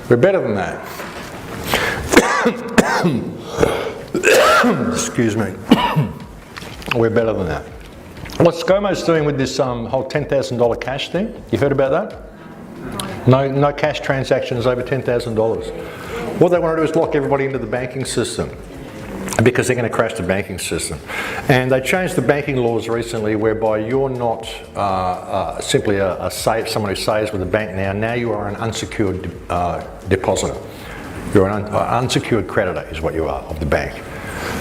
Speaker 1: better than that. Excuse me. We're better than that. What ScoMo's doing with this whole $10,000 cash thing, you've heard about that? No cash transactions over $10,000. What they want to do is lock everybody into the banking system, because they're going to crash the banking system. And they changed the banking laws recently whereby you're not simply someone who saves with a bank now. Now you are an unsecured depositor. You're an unsecured creditor is what you are of the bank.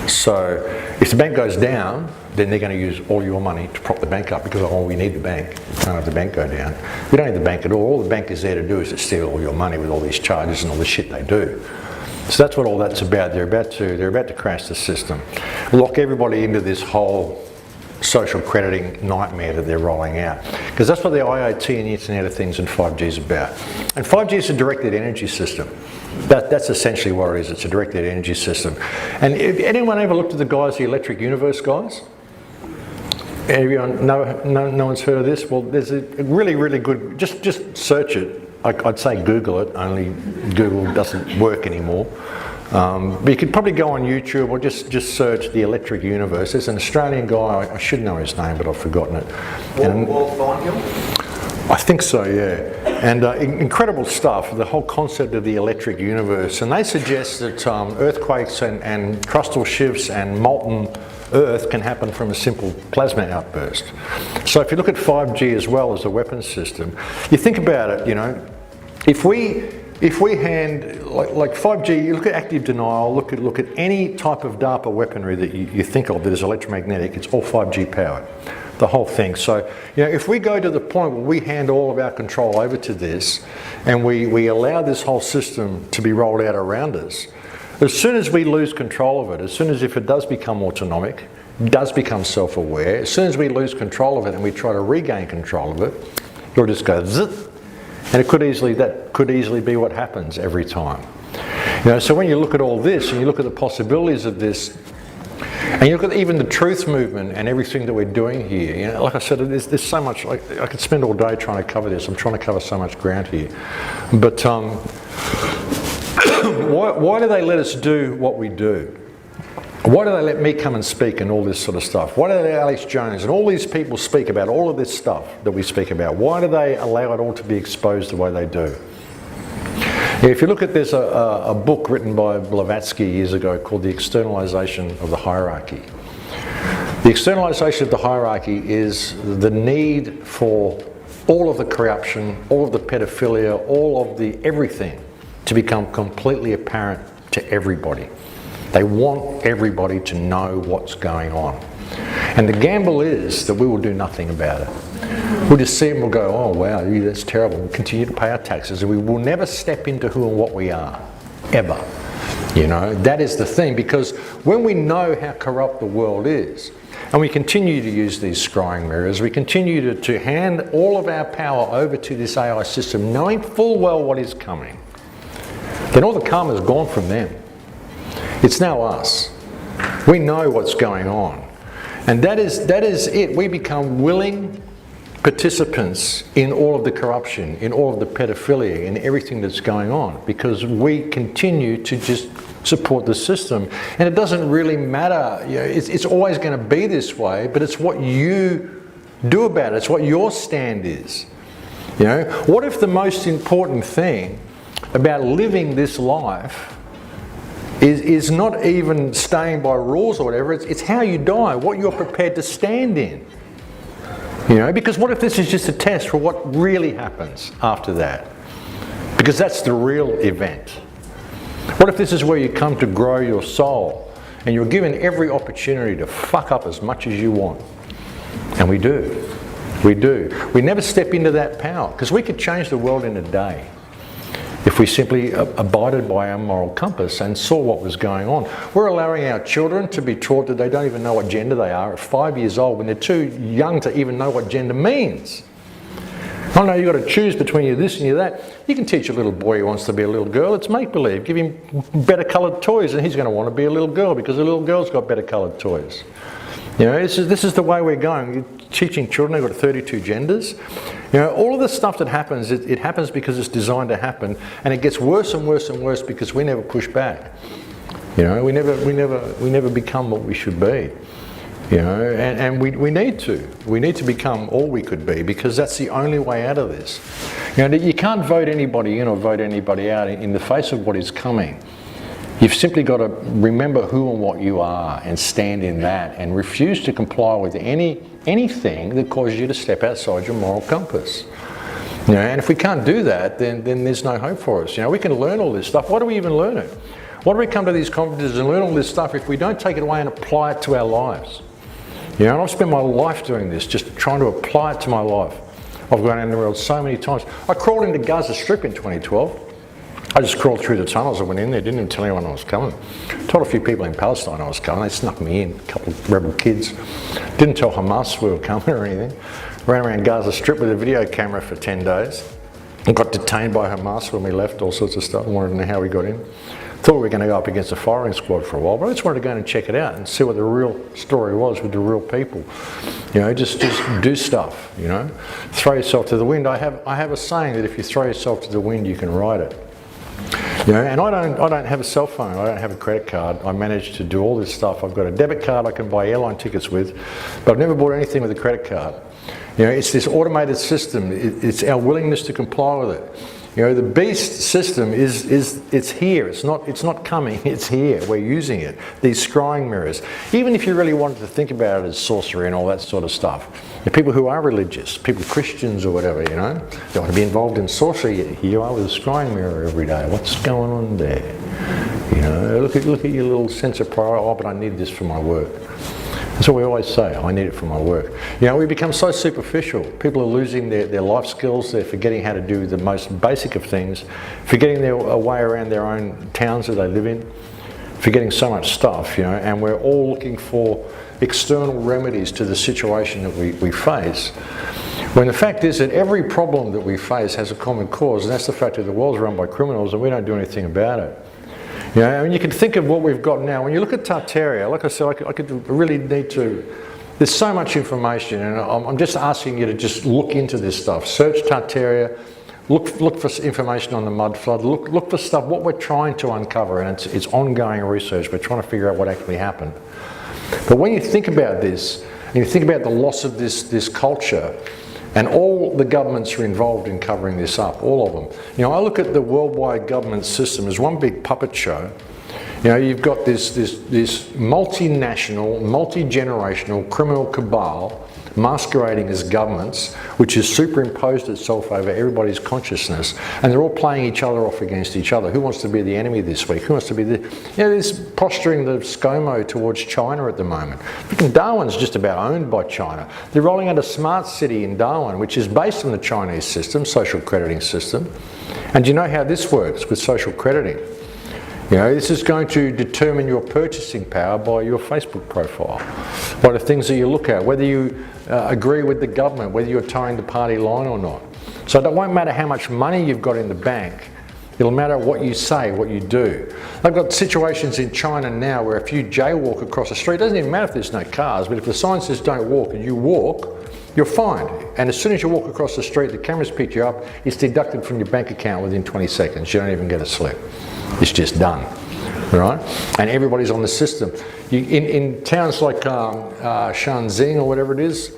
Speaker 1: So if the bank goes down, then they're going to use all your money to prop the bank up because, oh, we need the bank. We can't have the bank go down. We don't need the bank at all. All the bank is there to do is to steal all your money with all these charges and all the shit they do. So that's what all that's about. They're about to crash the system, lock everybody into this whole social crediting nightmare that they're rolling out. Because that's what the IoT and the Internet of Things and 5G is about. And 5G is a directed energy system. That's essentially what it is. It's a directed energy system. And if anyone ever looked at the guys, the Electric Universe guys? Everyone, no one's heard of this? Well, there's a really good, just search it. I'd say Google it, only Google doesn't work anymore. But you could probably go on YouTube or just search the Electric Universe. There's an Australian guy, I should know his name, but I've forgotten it.
Speaker 2: Walt Thornhill?
Speaker 1: I think so, yeah. And incredible stuff, the whole concept of the electric universe. And they suggest that earthquakes and crustal shifts and molten Earth can happen from a simple plasma outburst. So if you look at 5G as well as a weapons system, you think about it, you know, if we hand, like 5G, you look at active denial, look at any type of DARPA weaponry that you think of that is electromagnetic, it's all 5G powered, the whole thing. So, you know, if we go to the point where we hand all of our control over to this and we allow this whole system to be rolled out around us, as soon as we lose control of it, as soon as if it does become autonomic, does become self-aware, as soon as we lose control of it and we try to regain control of it, it'll just go zit. And that could easily be what happens every time. You know, so when you look at all this and you look at the possibilities of this, and you look at even the truth movement and everything that we're doing here, you know, like I said, there's so much, I could spend all day trying to cover this. I'm trying to cover so much ground here. But why do they let us do what we do? Why do they let me come and speak and all this sort of stuff? Why do they let Alex Jones and all these people speak about all of this stuff that we speak about? Why do they allow it all to be exposed the way they do? If you look at, there's a book written by Blavatsky years ago called The Externalization of the Hierarchy. The externalization of the hierarchy is the need for all of the corruption, all of the pedophilia, all of the everything to become completely apparent to everybody. They want everybody to know what's going on. And the gamble is that we will do nothing about it. We'll just see it and we'll go, oh wow, that's terrible. We'll continue to pay our taxes and we will never step into who and what we are, ever. You know, that is the thing, because when we know how corrupt the world is, and we continue to use these scrying mirrors, we continue to hand all of our power over to this AI system, knowing full well what is coming, then all the karma is gone from them. It's now us. We know what's going on. And that is it. We become willing participants in all of the corruption, in all of the pedophilia, in everything that's going on, because we continue to just support the system. And it doesn't really matter, you know, it's always going to be this way, but it's what you do about it. It's what your stand is. You know, what if the most important thing about living this life is not even staying by rules or whatever, it's how you die, what you're prepared to stand in. You know, because what if this is just a test for what really happens after that? Because that's the real event. What if this is where you come to grow your soul and you're given every opportunity to fuck up as much as you want? And we do. We do. We never step into that power because we could change the world in a day if we simply abided by our moral compass and saw what was going on. We're allowing our children to be taught that they don't even know what gender they are at 5 years old when they're too young to even know what gender means. Oh no, you've got to choose between you this and you that. You can teach a little boy who wants to be a little girl, it's make-believe. Give him better coloured toys and he's going to want to be a little girl because the little girl's got better coloured toys. You know, this is the way we're going. You're teaching children, they've got 32 genders. You know, all of the stuff that happens, it happens because it's designed to happen, and it gets worse and worse and worse because we never push back. You know, we never become what we should be. You know, and we need to. We need to become all we could be because that's the only way out of this. You know, you can't vote anybody in or vote anybody out in the face of what is coming. You've simply got to remember who and what you are and stand in that and refuse to comply with anything that causes you to step outside your moral compass. You know, and if we can't do that, then there's no hope for us. You know, we can learn all this stuff. Why do we even learn it? Why do we come to these conferences and learn all this stuff if we don't take it away and apply it to our lives? You know, and I've spent my life doing this, just trying to apply it to my life. I've gone around the world so many times. I crawled into Gaza Strip in 2012. I just crawled through the tunnels and went in there, didn't even tell anyone I was coming. Told a few people in Palestine I was coming, they snuck me in, a couple of rebel kids. Didn't tell Hamas we were coming or anything. Ran around Gaza Strip with a video camera for 10 days. And got detained by Hamas when we left, all sorts of stuff. Wanted to know how we got in. Thought we were going to go up against a firing squad for a while, but I just wanted to go in and check it out and see what the real story was with the real people. You know, just do stuff, you know. Throw yourself to the wind. I have a saying that if you throw yourself to the wind, you can ride it. You know, and I don't have a cell phone, I don't have a credit card. I managed to do all this stuff. I've got a debit card I can buy airline tickets with, but I've never bought anything with a credit card. You know, it's this automated system. It's our willingness to comply with it. You know, the beast system it's here. It's not coming. It's here. We're using it. These scrying mirrors. Even if you really wanted to think about it as sorcery and all that sort of stuff, the people who are religious, people Christians or whatever, you know, they want to be involved in sorcery. Here you are with a scrying mirror every day. What's going on there? You know, look at your little sense of pride. Oh, but I need this for my work. That's what we always say, I need it for my work. You know, we become so superficial. People are losing their life skills, they're forgetting how to do the most basic of things, forgetting their way around their own towns that they live in, forgetting so much stuff, you know, and we're all looking for external remedies to the situation that we face. When the fact is that every problem that we face has a common cause, and that's the fact that the world's run by criminals and we don't do anything about it. You know, I mean, you can think of what we've got now. When you look at Tartaria, like I said, I could really need to. There's so much information, and I'm just asking you to just look into this stuff. Search Tartaria, look for information on the mud flood. Look for stuff. What we're trying to uncover, and it's ongoing research. We're trying to figure out what actually happened. But when you think about this, and you think about the loss of this culture. And all the governments are involved in covering this up, all of them. You know, I look at the worldwide government system as one big puppet show. You know, you've got this multinational, multi-generational criminal cabal masquerading as governments, which has superimposed itself over everybody's consciousness, and they're all playing each other off against each other. Who wants to be the enemy this week? Who wants to be the... You know, there's posturing the ScoMo towards China at the moment. Freaking Darwin's just about owned by China. They're rolling out a smart city in Darwin, which is based on the Chinese system, social crediting system. And do you know how this works with social crediting? You know, this is going to determine your purchasing power by your Facebook profile, by the things that you look at, whether you agree with the government, whether you're towing the party line or not. So it won't matter how much money you've got in the bank, it'll matter what you say, what you do. I've got situations in China now where if you jaywalk across the street, it doesn't even matter if there's no cars, but if the sign says don't walk and you walk, you're fined. And as soon as you walk across the street, the cameras pick you up, it's deducted from your bank account within 20 seconds. You don't even get a slip. It's just done, right? And everybody's on the system. In towns like Shenzhen or whatever it is,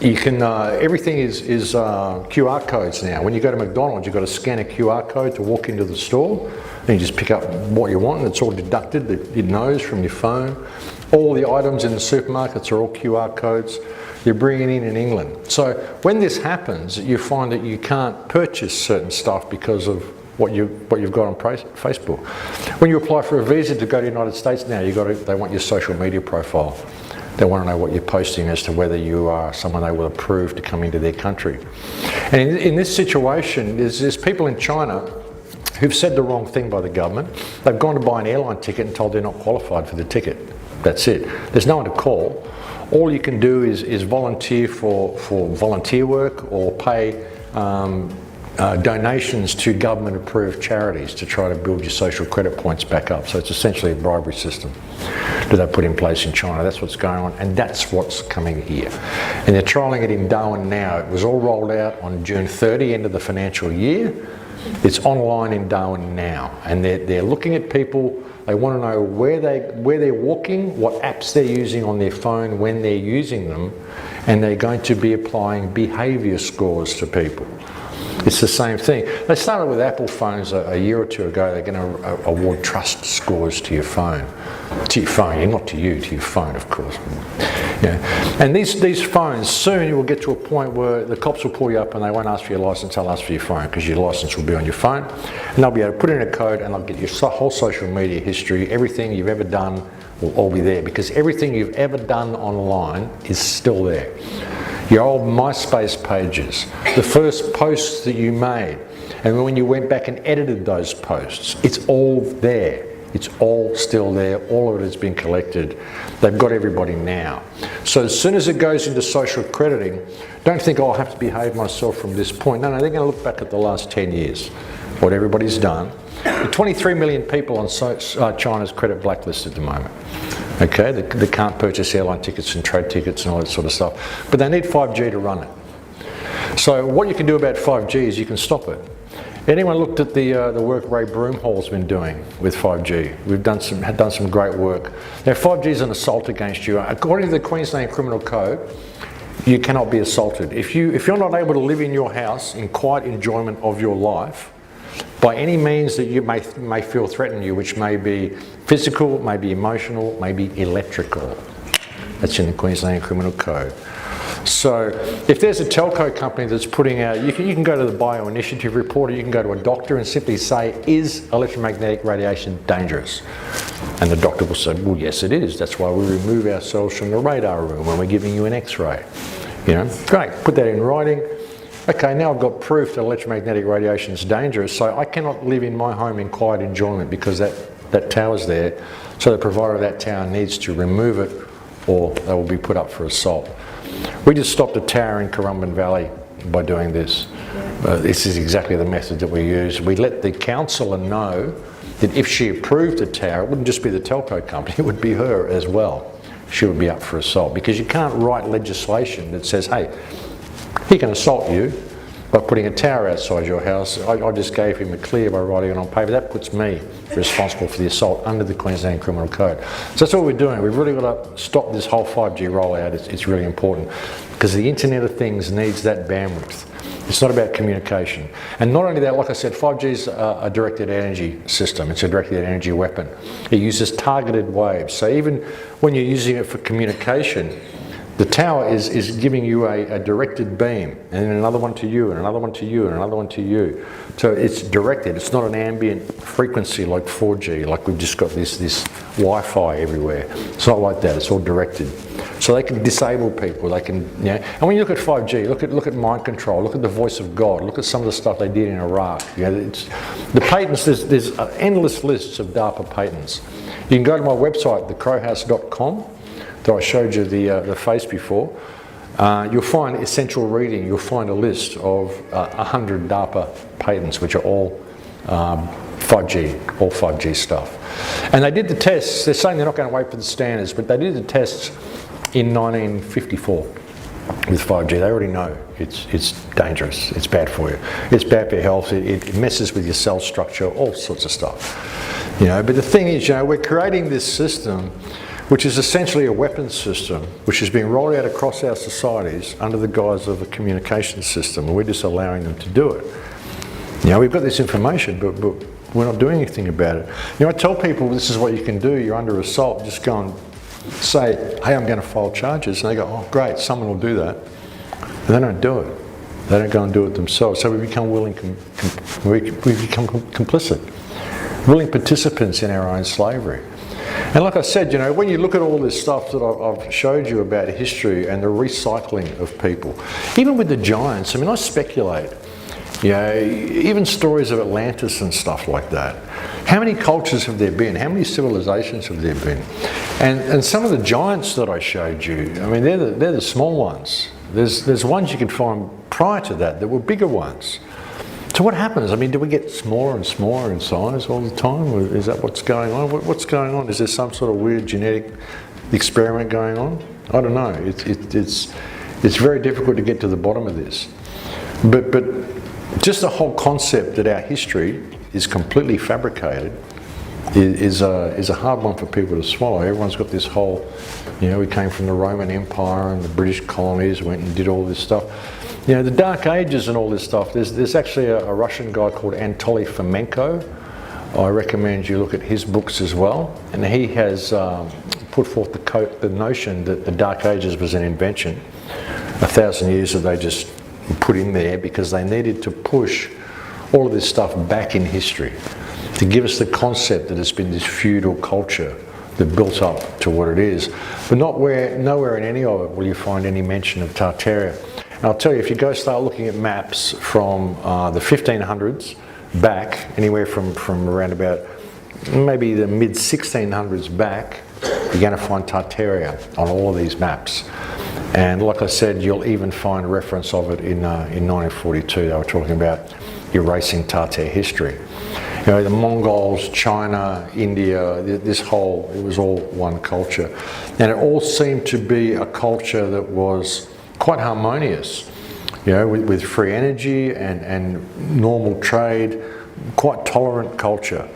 Speaker 1: You can, everything is QR codes now. When you go to McDonald's, you've got to scan a QR code to walk into the store. And you just pick up what you want, and it's all deducted, it knows from your phone. All the items in the supermarkets are all QR codes. You're bringing in England. So when this happens, you find that you can't purchase certain stuff because of what you've got on Facebook. When you apply for a visa to go to the United States now, they want your social media profile. They want to know what you're posting as to whether you are someone they will approve to come into their country. And in this situation, there's people in China who've said the wrong thing by the government. They've gone to buy an airline ticket and told they're not qualified for the ticket. That's it. There's no one to call. All you can do is volunteer for volunteer work or pay donations to government-approved charities to try to build your social credit points back up. So it's essentially a bribery system that they put in place in China. That's what's going on, and that's what's coming here. And they're trialling it in Darwin now. It was all rolled out on June 30, end of the financial year. It's online in Darwin now, and they're looking at people. They want to know where they're walking, what apps they're using on their phone when they're using them, and they're going to be applying behaviour scores to people. It's the same thing. They started with Apple phones a year or two ago. They're going to award trust scores to your phone. To your phone, not to you, to your phone, of course. Yeah. And these phones, soon you will get to a point where the cops will pull you up and they won't ask for your licence, they'll ask for your phone, because your licence will be on your phone. And they'll be able to put in a code and they'll get your whole social media history, everything you've ever done will all be there, because everything you've ever done online is still there. Your old MySpace pages, the first posts that you made, and when you went back and edited those posts, it's all there. It's all still there. All of it has been collected. They've got everybody now. So as soon as it goes into social crediting, don't think, oh, I have to behave myself from this point. No, they're going to look back at the last 10 years, what everybody's done. The 23 million people on China's credit blacklist at the moment. Okay, they can't purchase airline tickets and trade tickets and all that sort of stuff. But they need 5G to run it. So what you can do about 5G is you can stop it. Anyone looked at the work Ray Broomhall's been doing with 5G? We've done some great work. Now 5G is an assault against you. According to the Queensland Criminal Code, you cannot be assaulted. If you're not able to live in your house in quiet enjoyment of your life, by any means that you may feel threaten you, which may be physical, may be emotional, may be electrical. That's in the Queensland Criminal Code. So if there's a telco company that's putting out, you can go to the Bioinitiative report, or you can go to a doctor and simply say, is electromagnetic radiation dangerous? And the doctor will say, well, yes, it is. That's why we remove ourselves from the radar room when we're giving you an X-ray. You know, great, put that in writing. Okay, now I've got proof that electromagnetic radiation is dangerous, so I cannot live in my home in quiet enjoyment because that tower's there. So the provider of that tower needs to remove it, or they will be put up for assault. We just stopped a tower in Currumbin Valley by doing this. This is exactly the method that we use. We let the councillor know that if she approved the tower, it wouldn't just be the telco company, it would be her as well. She would be up for assault, because you can't write legislation that says, hey, he can assault you by putting a tower outside your house. I just gave him a clear by writing it on paper. That puts me responsible for the assault under the Queensland Criminal Code. So that's what we're doing. We've really got to stop this whole 5G rollout. It's really important, because the Internet of Things needs that bandwidth. It's not about communication. And not only that, like I said, 5G is a directed energy system. It's a directed energy weapon. It uses targeted waves. So even when you're using it for communication, the tower is giving you a directed beam, and then another one to you, and another one to you, and another one to you. So it's directed. It's not an ambient frequency like 4G, like we've just got this Wi-Fi everywhere. It's not like that. It's all directed. So they can disable people. They can, you know. And when you look at 5G, look at mind control. Look at the voice of God. Look at some of the stuff they did in Iraq. You know, the patents. There's endless lists of DARPA patents. You can go to my website, thecrowhouse.com. that I showed you the face before. You'll find essential reading. You'll find a list of 100 DARPA patents, which are all 5G, all 5G stuff. And they did the tests. They're saying they're not going to wait for the standards, but they did the tests in 1954 with 5G. They already know it's dangerous. It's bad for you. It's bad for your health. It messes with your cell structure, all sorts of stuff. You know. But the thing is, you know, we're creating this system which is essentially a weapons system which is being rolled out across our societies under the guise of a communication system, and we're just allowing them to do it. You know, we've got this information, but we're not doing anything about it. You know, I tell people this is what you can do. You're under assault. Just go and say, hey, I'm going to file charges. And they go, oh, great, someone will do that. And they don't do it. They don't go and do it themselves. So we become we become complicit, willing participants in our own slavery. And like I said, you know, when you look at all this stuff that I've showed you about history and the recycling of people, even with the giants, I mean, I speculate. You know, even stories of Atlantis and stuff like that. How many cultures have there been? How many civilizations have there been? And some of the giants that I showed you, I mean, they're the small ones. There's ones you can find prior to that were bigger ones. So what happens? I mean, do we get smaller and smaller in size all the time? Or is that what's going on? What's going on? Is there some sort of weird genetic experiment going on? I don't know. It's very difficult to get to the bottom of this. But just the whole concept that our history is completely fabricated is a hard one for people to swallow. Everyone's got this whole, you know, we came from the Roman Empire and the British colonies went and did all this stuff. You know, the Dark Ages and all this stuff, there's actually a Russian guy called Anatoly Fomenko. I recommend you look at his books as well. And he has put forth the notion that the Dark Ages was an invention, 1,000 years that they just put in there because they needed to push all of this stuff back in history to give us the concept that it's been this feudal culture that built up to what it is. But nowhere in any of it will you find any mention of Tartaria. And I'll tell you, if you go start looking at maps from the 1500s back, anywhere from around about maybe the mid 1600s back, you're going to find Tartaria on all of these maps. And like I said, you'll even find a reference of it in 1942. They were talking about erasing Tartar history. You know, the Mongols, China, India, it was all one culture. And it all seemed to be a culture that was quite harmonious, you know, with free energy and normal trade, quite tolerant culture,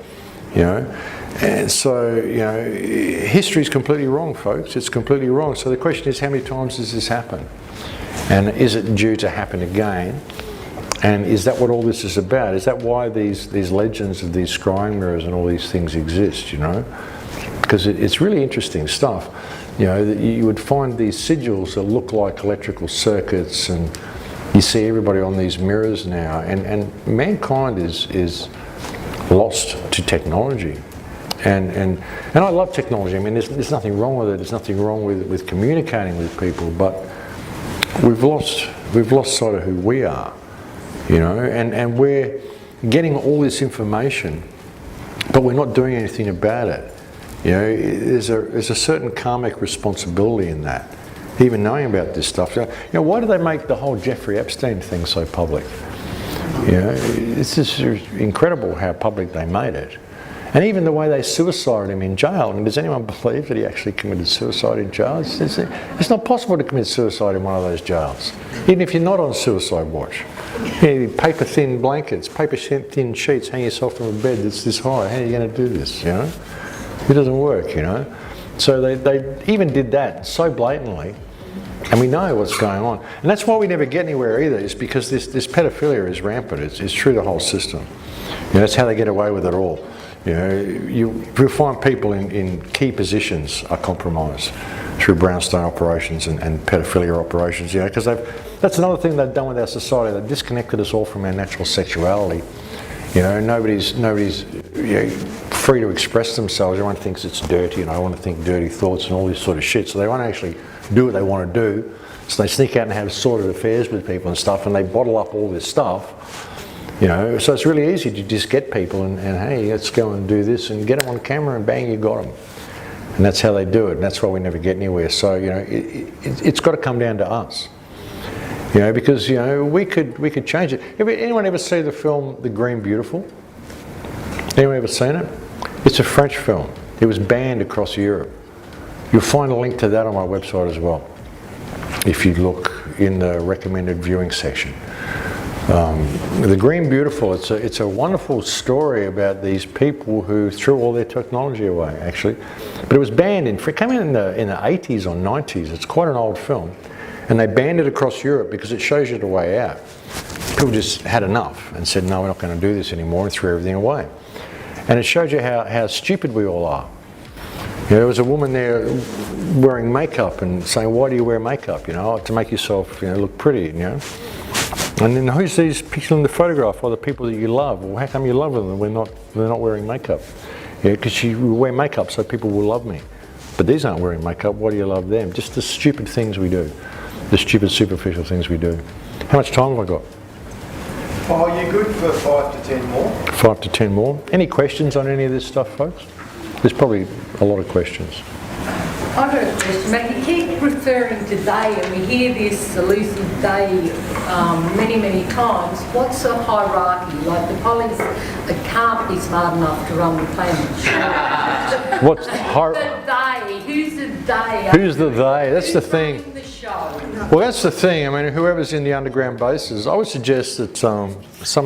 Speaker 1: you know. And so, you know, history is completely wrong, folks. It's completely wrong. So the question is, how many times does this happen? And is it due to happen again? And is that what all this is about? Is that why these legends of these scrying mirrors and all these things exist, you know? Because it's really interesting stuff. You know, that you would find these sigils that look like electrical circuits, and you see everybody on these mirrors now. And mankind is lost to technology. And I love technology. I mean, there's nothing wrong with it. There's nothing wrong with communicating with people. But we've lost sight of who we are, you know. And we're getting all this information, but we're not doing anything about it. You know, there's a certain karmic responsibility in that. Even knowing about this stuff. You know, why do they make the whole Jeffrey Epstein thing so public? You know, it's just incredible how public they made it. And even the way they suicided him in jail. I mean, does anyone believe that he actually committed suicide in jail? It's not possible to commit suicide in one of those jails, even if you're not on suicide watch. You know, paper-thin blankets, paper-thin sheets, hang yourself from a bed that's this high. How are you going to do this, you know? It doesn't work, you know? So they even did that so blatantly, and we know what's going on. And that's why we never get anywhere either, is because this pedophilia is rampant. It's through the whole system. You know, that's how they get away with it all. You know, you'll find people in key positions are compromised through brownstone operations and pedophilia operations, you know, because that's another thing they've done with our society. They've disconnected us all from our natural sexuality. You know, nobody's you know, free to express themselves. Everyone thinks it's dirty, and I want to think dirty thoughts and all this sort of shit. So they won't actually do what they want to do. So they sneak out and have sordid affairs with people and stuff, and they bottle up all this stuff. You know, so it's really easy to just get people and hey, let's go and do this and get them on camera and bang, you got them. And that's how they do it, and that's why we never get anywhere. So, you know, it's got to come down to us. You know, because, you know, we could change it. Anyone ever see the film The Green Beautiful? Anyone ever seen it? It's a French film. It was banned across Europe. You'll find a link to that on my website as well, if you look in the recommended viewing section. The Green Beautiful, it's a wonderful story about these people who threw all their technology away, actually. But it was banned, it came in the 80s or 90s, it's quite an old film. And they banned it across Europe because it shows you the way out. People just had enough and said, no, we're not going to do this anymore, and threw everything away. And it shows you how stupid we all are. You know, there was a woman there wearing makeup and saying, why do you wear makeup? You know, to make yourself, you know, look pretty, you know. And then who's these people in the photograph? Are the people that you love? Well, how come you love them and they're not wearing makeup? Yeah, because you wear makeup so people will love me. But these aren't wearing makeup, why do you love them? Just the stupid things we do. The stupid, superficial things we do. How much time have I got?
Speaker 2: Oh, you're good for 5 to 10 more.
Speaker 1: 5 to 10 more. Any questions on any of this stuff, folks? There's probably a lot of questions.
Speaker 3: I've got a question, mate. You keep referring to they, and we hear this elusive they many, many times. What's the hierarchy? Like the police can't be smart enough to run the planet.
Speaker 1: What's
Speaker 3: the they? Who's the they?
Speaker 1: Who's the they? That's the thing.
Speaker 3: The show?
Speaker 1: Well, that's the thing. I mean, whoever's in the underground bases, I would suggest that some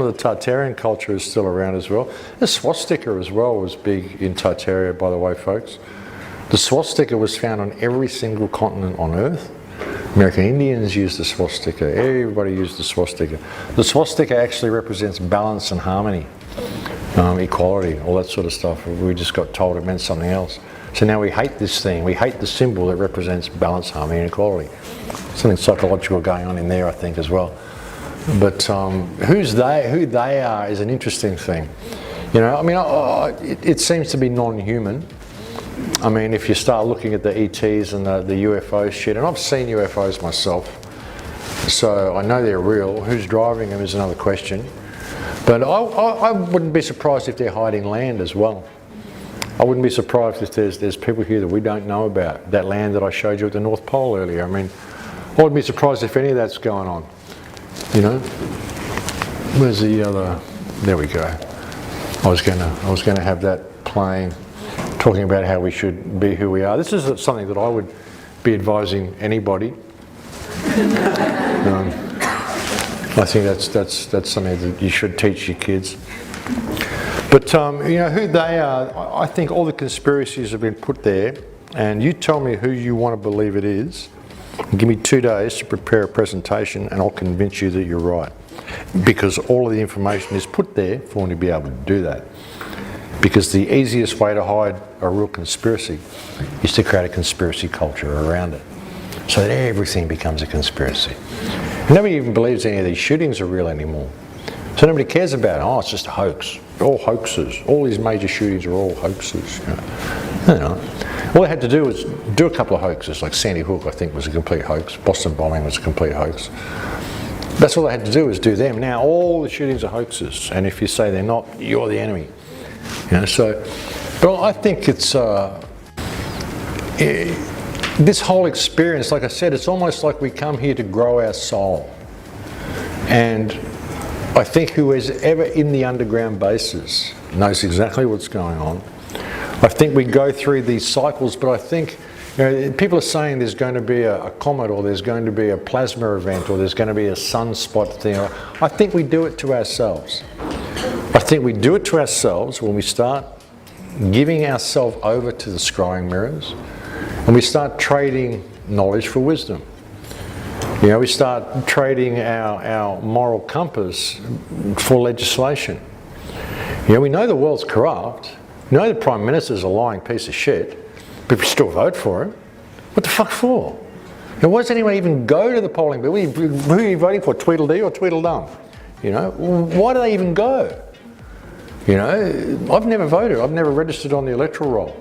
Speaker 1: of the Tartarian culture is still around as well. The swastika as well was big in Tartaria, by the way, folks. The swastika was found on every single continent on Earth. American Indians used the swastika. Everybody used the swastika. The swastika actually represents balance and harmony, equality, all that sort of stuff. We just got told it meant something else. So now we hate this thing. We hate the symbol that represents balance, harmony, and equality. Something psychological going on in there, I think, as well. But who they are is an interesting thing. You know, I mean, it seems to be non-human. I mean, if you start looking at the ETs and the UFO shit, and I've seen UFOs myself, so I know they're real. Who's driving them is another question. But I wouldn't be surprised if they're hiding land as well. I wouldn't be surprised if there's people here that we don't know about. That land that I showed you at the North Pole earlier. I mean, I wouldn't be surprised if any of that's going on. You know? Where's the other? There we go. I was gonna have that playing, talking about how we should be who we are. This is something that I would be advising anybody. I think that's something that you should teach your kids. But you know who they are. I think all the conspiracies have been put there, and you tell me who you want to believe it is. Give me 2 days to prepare a presentation, and I'll convince you that you're right, because all of the information is put there for me to be able to do that. Because the easiest way to hide a real conspiracy is to create a conspiracy culture around it, so that everything becomes a conspiracy. Nobody even believes any of these shootings are real anymore. So nobody cares about it. Oh, it's just a hoax. All hoaxes. All these major shootings are all hoaxes. You know. All they had to do was do a couple of hoaxes, like Sandy Hook, I think, was a complete hoax. Boston bombing was a complete hoax. That's all they had to do was do them. Now all the shootings are hoaxes, and if you say they're not, you're the enemy. You know, so, but I think it's this whole experience, like I said, it's almost like we come here to grow our soul. And I think who is ever in the underground bases knows exactly what's going on. I think we go through these cycles, but I think, you know, people are saying there's going to be a comet, or there's going to be a plasma event, or there's going to be a sunspot thing. I think we do it to ourselves. I think we do it to ourselves when we start giving ourselves over to the scrying mirrors, and we start trading knowledge for wisdom. You know, we start trading our moral compass for legislation. You know, we know the world's corrupt. We know the Prime Minister's a lying piece of shit, but we still vote for him. What the fuck for? You know, why does anyone even go to the polling booth? Who are you voting for, Tweedledee or Tweedledum? You know, why do they even go? You know, I've never voted. I've never registered on the electoral roll.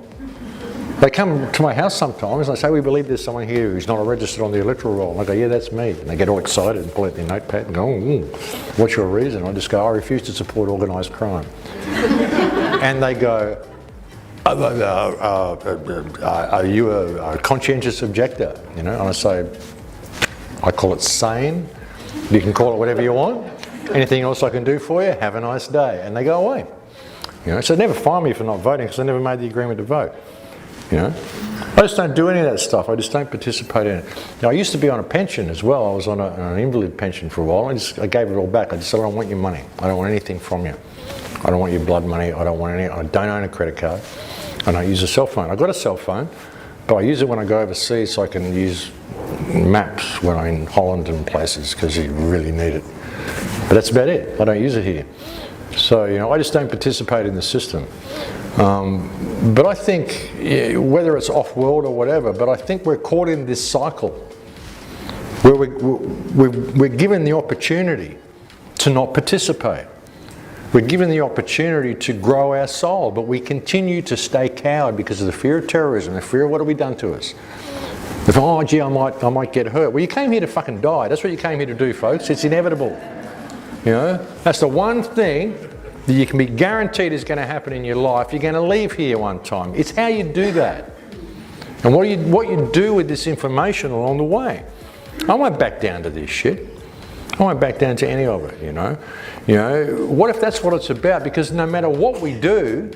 Speaker 1: They come to my house sometimes and they say, we believe there's someone here who's not registered on the electoral roll. And I go, yeah, that's me. And they get all excited and pull out their notepad and go, what's your reason? I just go, I refuse to support organised crime. And they go, are you a conscientious objector? You know, and I say, I call it sane. You can call it whatever you want. Anything else I can do for you? Have a nice day. And they go away. You know, so they never fine me for not voting because I never made the agreement to vote. you know. I just don't do any of that stuff. I just don't participate in it. Now, I used to be on a pension as well. I was on an invalid pension for a while. I gave it all back. I just said, I don't want your money. I don't want anything from you. I don't want your blood money. I don't own a credit card. I don't use a cell phone. I've got a cell phone, but I use it when I go overseas so I can use maps when I'm in Holland and places because you really need it. But that's about it. I don't use it here. So, you know, I just don't participate in the system. But I think, whether it's off-world or whatever, but I think we're caught in this cycle where we're given the opportunity to not participate. We're given the opportunity to grow our soul, but we continue to stay cowed because of the fear of terrorism, the fear of what have we done to us. If, oh gee, I might get hurt. Well, you came here to fucking die. That's what you came here to do, folks. It's inevitable. You know, that's the one thing that you can be guaranteed is going to happen in your life. You're going to leave here one time. It's how you do that. And what you do with this information along the way. I won't back down to this shit. I won't back down to any of it, you know. You know, what if that's what it's about? Because no matter what we do,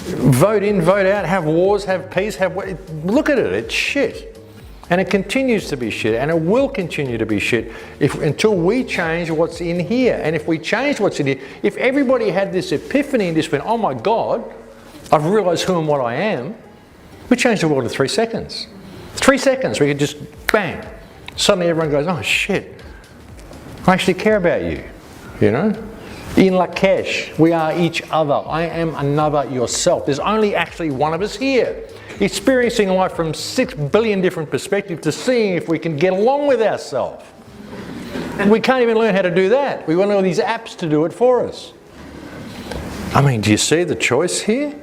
Speaker 1: vote in, vote out, have wars, have peace, look at it, it's shit. And it continues to be shit, and it will continue to be shit until we change what's in here. And if we change what's in here, if everybody had this epiphany and just went, oh my God, I've realised who and what I am, we change the world in 3 seconds. 3 seconds, we could just, bang. Suddenly everyone goes, oh shit, I actually care about you, you know? In Lakesh, we are each other. I am another yourself. There's only actually one of us here, experiencing life from 6 billion different perspectives to seeing if we can get along with ourselves. And we can't even learn how to do that. We want all these apps to do it for us. I mean, do you see the choice here?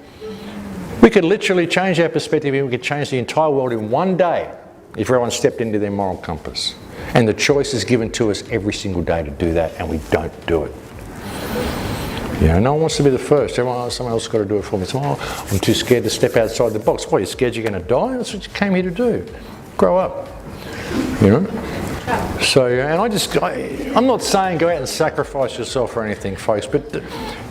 Speaker 1: We could literally change our perspective and we could change the entire world in one day if everyone stepped into their moral compass. And the choice is given to us every single day to do that, and we don't do it. You know, no one wants to be the first. Someone else has got to do it for me. So, oh, I'm too scared to step outside the box. What, you're scared you're going to die? That's what you came here to do. Grow up. You know? So, and I'm not saying go out and sacrifice yourself or anything, folks, but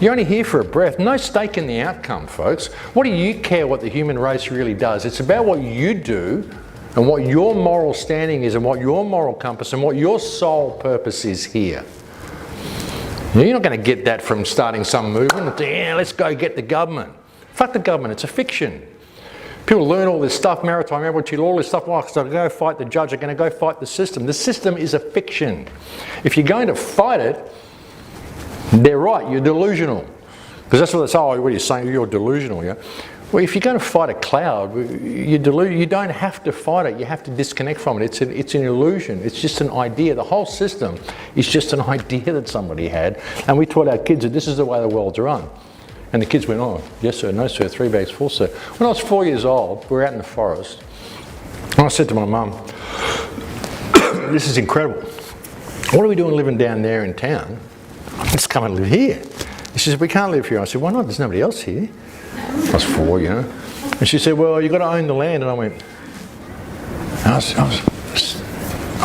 Speaker 1: you're only here for a breath. No stake in the outcome, folks. What do you care what the human race really does? It's about what you do and what your moral standing is and what your moral compass and what your sole purpose is here. You're not going to get that from starting some movement. Yeah, let's go get the government. Fuck the government, it's a fiction. People learn all this stuff, maritime admiralty, all this stuff. Oh, so go fight the judge, they're going to go fight the system. The system is a fiction. If you're going to fight it, they're right, you're delusional. Because that's what they say, oh, what are you saying? You're delusional, yeah? Well, if you're going to fight a cloud, you don't have to fight it. You have to disconnect from it. It's an illusion. It's just an idea. The whole system is just an idea that somebody had. And we taught our kids that this is the way the world's run. And the kids went, oh, yes sir, no sir, 3 bags full sir. When I was 4 years old, we were out in the forest. And I said to my mum, this is incredible. What are we doing living down there in town? Let's come and live here. She said, we can't live here. I said, why not? There's nobody else here. I was 4, you know. And she said, well, you've got to own the land. And I went,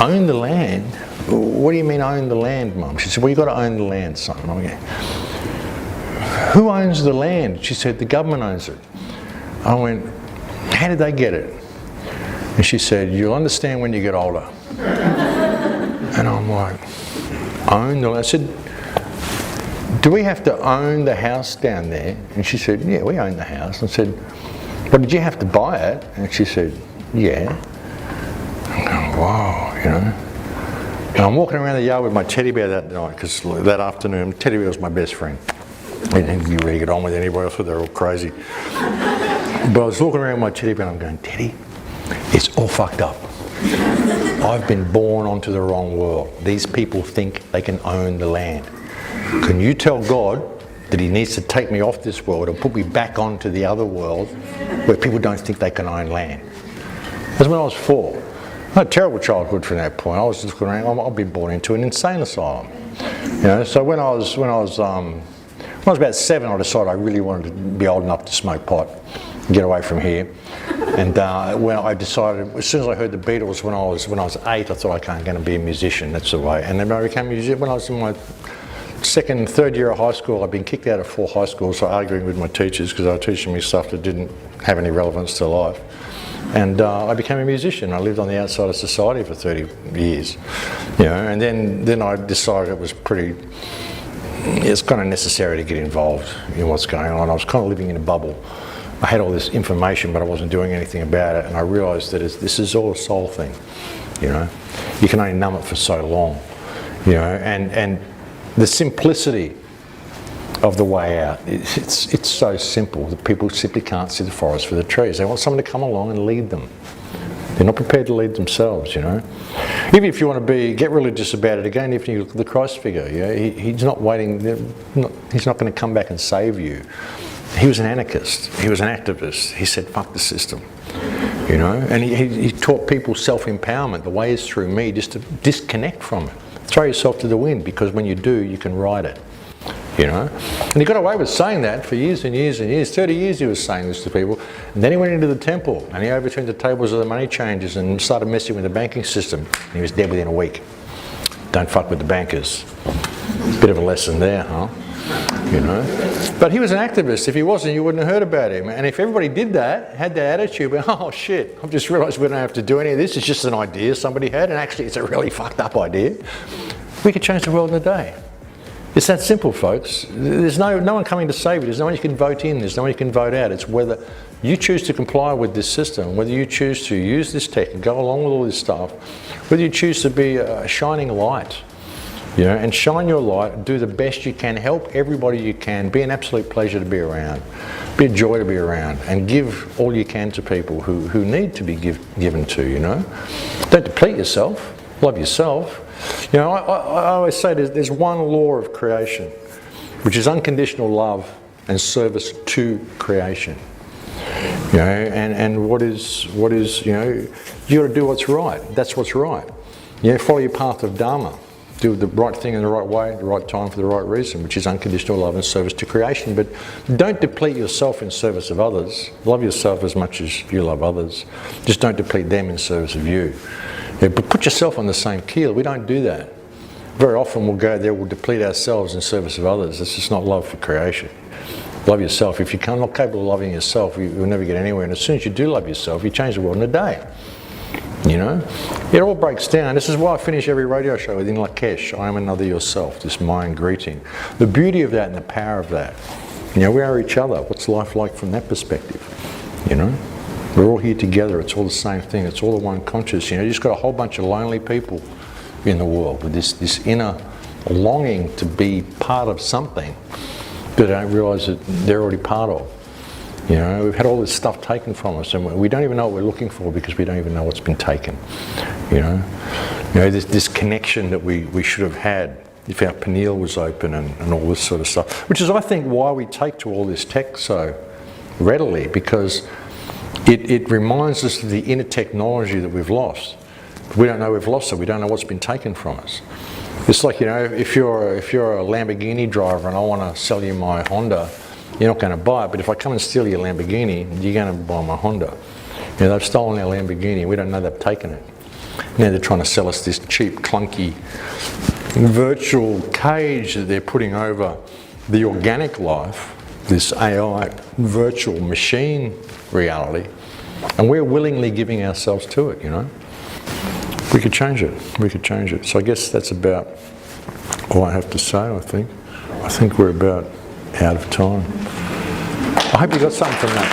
Speaker 1: own the land? What do you mean own the land, Mum? She said, well, you've got to own the land, son. And I went, who owns the land? She said, the government owns it. I went, how did they get it? And she said, you'll understand when you get older. And I'm like, own the land? I said, do we have to own the house down there? And she said, yeah, we own the house. And I said, well, did you have to buy it? And she said, yeah. I'm going, wow, you know. And I'm walking around the yard with my teddy bear that night, because that afternoon, teddy bear was my best friend. I didn't really get on with anybody else, but they're all crazy. But I was walking around with my teddy bear and I'm going, Teddy, it's all fucked up. I've been born onto the wrong world. These people think they can own the land. Can you tell God that he needs to take me off this world and put me back onto the other world where people don't think they can own land? That's when I was 4. I had a terrible childhood from that point. I was just going around, I've been born into an insane asylum. You know, so when I was about 7, I decided I really wanted to be old enough to smoke pot and get away from here. And when I decided, as soon as I heard the Beatles when I was 8, I thought, okay, I'm going to be a musician. That's the way. And then I became a musician when I was in my second, third year of high school, I'd been kicked out of 4 high schools for arguing with my teachers because they were teaching me stuff that didn't have any relevance to life. And I became a musician. I lived on the outside of society for 30 years, and then I decided it's kind of necessary to get involved in what's going on. I was kind of living in a bubble. I had all this information, but I wasn't doing anything about it, and I realised that this is all a soul thing. You can only numb it for so long, and the simplicity of the way out, it's so simple that people simply can't see the forest for the trees. They want someone to come along and lead them. They're not prepared to lead themselves, Even if you want to get religious about it, again, if you look at the Christ figure, he's not waiting, he's not going to come back and save you. He was an anarchist, he was an activist. He said, fuck the system, and he taught people self-empowerment. The way is through me, just to disconnect from it. Throw yourself to the wind, because when you do, you can ride it. And he got away with saying that for years and years and years. 30 years he was saying this to people. And then he went into the temple and he overturned the tables of the money changers and started messing with the banking system. And he was dead within a week. Don't fuck with the bankers. Bit of a lesson there, huh? But he was an activist. If he wasn't, you wouldn't have heard about him. And if everybody did that, had that attitude, oh shit, I've just realised we don't have to do any of this. It's just an idea somebody had, and actually it's a really fucked up idea. We could change the world in a day. It's that simple, folks. There's no one coming to save you. There's no one you can vote in. There's no one you can vote out. It's whether you choose to comply with this system, whether you choose to use this tech and go along with all this stuff, whether you choose to be a shining light, and shine your light, do the best you can, help everybody you can, be an absolute pleasure to be around, be a joy to be around, and give all you can to people who need to be given to, Don't deplete yourself. Love yourself. I always say there's one law of creation, which is unconditional love and service to creation. And what is you got to do what's right. That's what's right. Follow your path of Dharma. Do the right thing in the right way, at the right time for the right reason, which is unconditional love and service to creation. But don't deplete yourself in service of others. Love yourself as much as you love others. Just don't deplete them in service of you. But put yourself on the same keel. We don't do that. Very often we'll go there, we'll deplete ourselves in service of others. It's just not love for creation. Love yourself. If you're not capable of loving yourself, you'll never get anywhere. And as soon as you do love yourself, you change the world in a day. It all breaks down. This is why I finish every radio show with "In Lakesh, I am another yourself," this mind greeting. The beauty of that and the power of that. We are each other. What's life like from that perspective? We're all here together. It's all the same thing. It's all the one conscious. You just got a whole bunch of lonely people in the world with this inner longing to be part of something that they don't realise that they're already part of. We've had all this stuff taken from us, and we don't even know what we're looking for because we don't even know what's been taken. This connection that we should have had if our pineal was open and all this sort of stuff, which is, I think, why we take to all this tech so readily, because it reminds us of the inner technology that we've lost. We don't know we've lost it. We don't know what's been taken from us. It's like, if you're a Lamborghini driver and I want to sell you my Honda, you're not going to buy it. But if I come and steal your Lamborghini, you're going to buy my Honda. They've stolen our Lamborghini. We don't know they've taken it. Now they're trying to sell us this cheap, clunky, virtual cage that they're putting over the organic life, this AI virtual machine reality, and we're willingly giving ourselves to it. We could change it. We could change it. So I guess that's about all I have to say. I think we're about out of time. I hope you got something from that.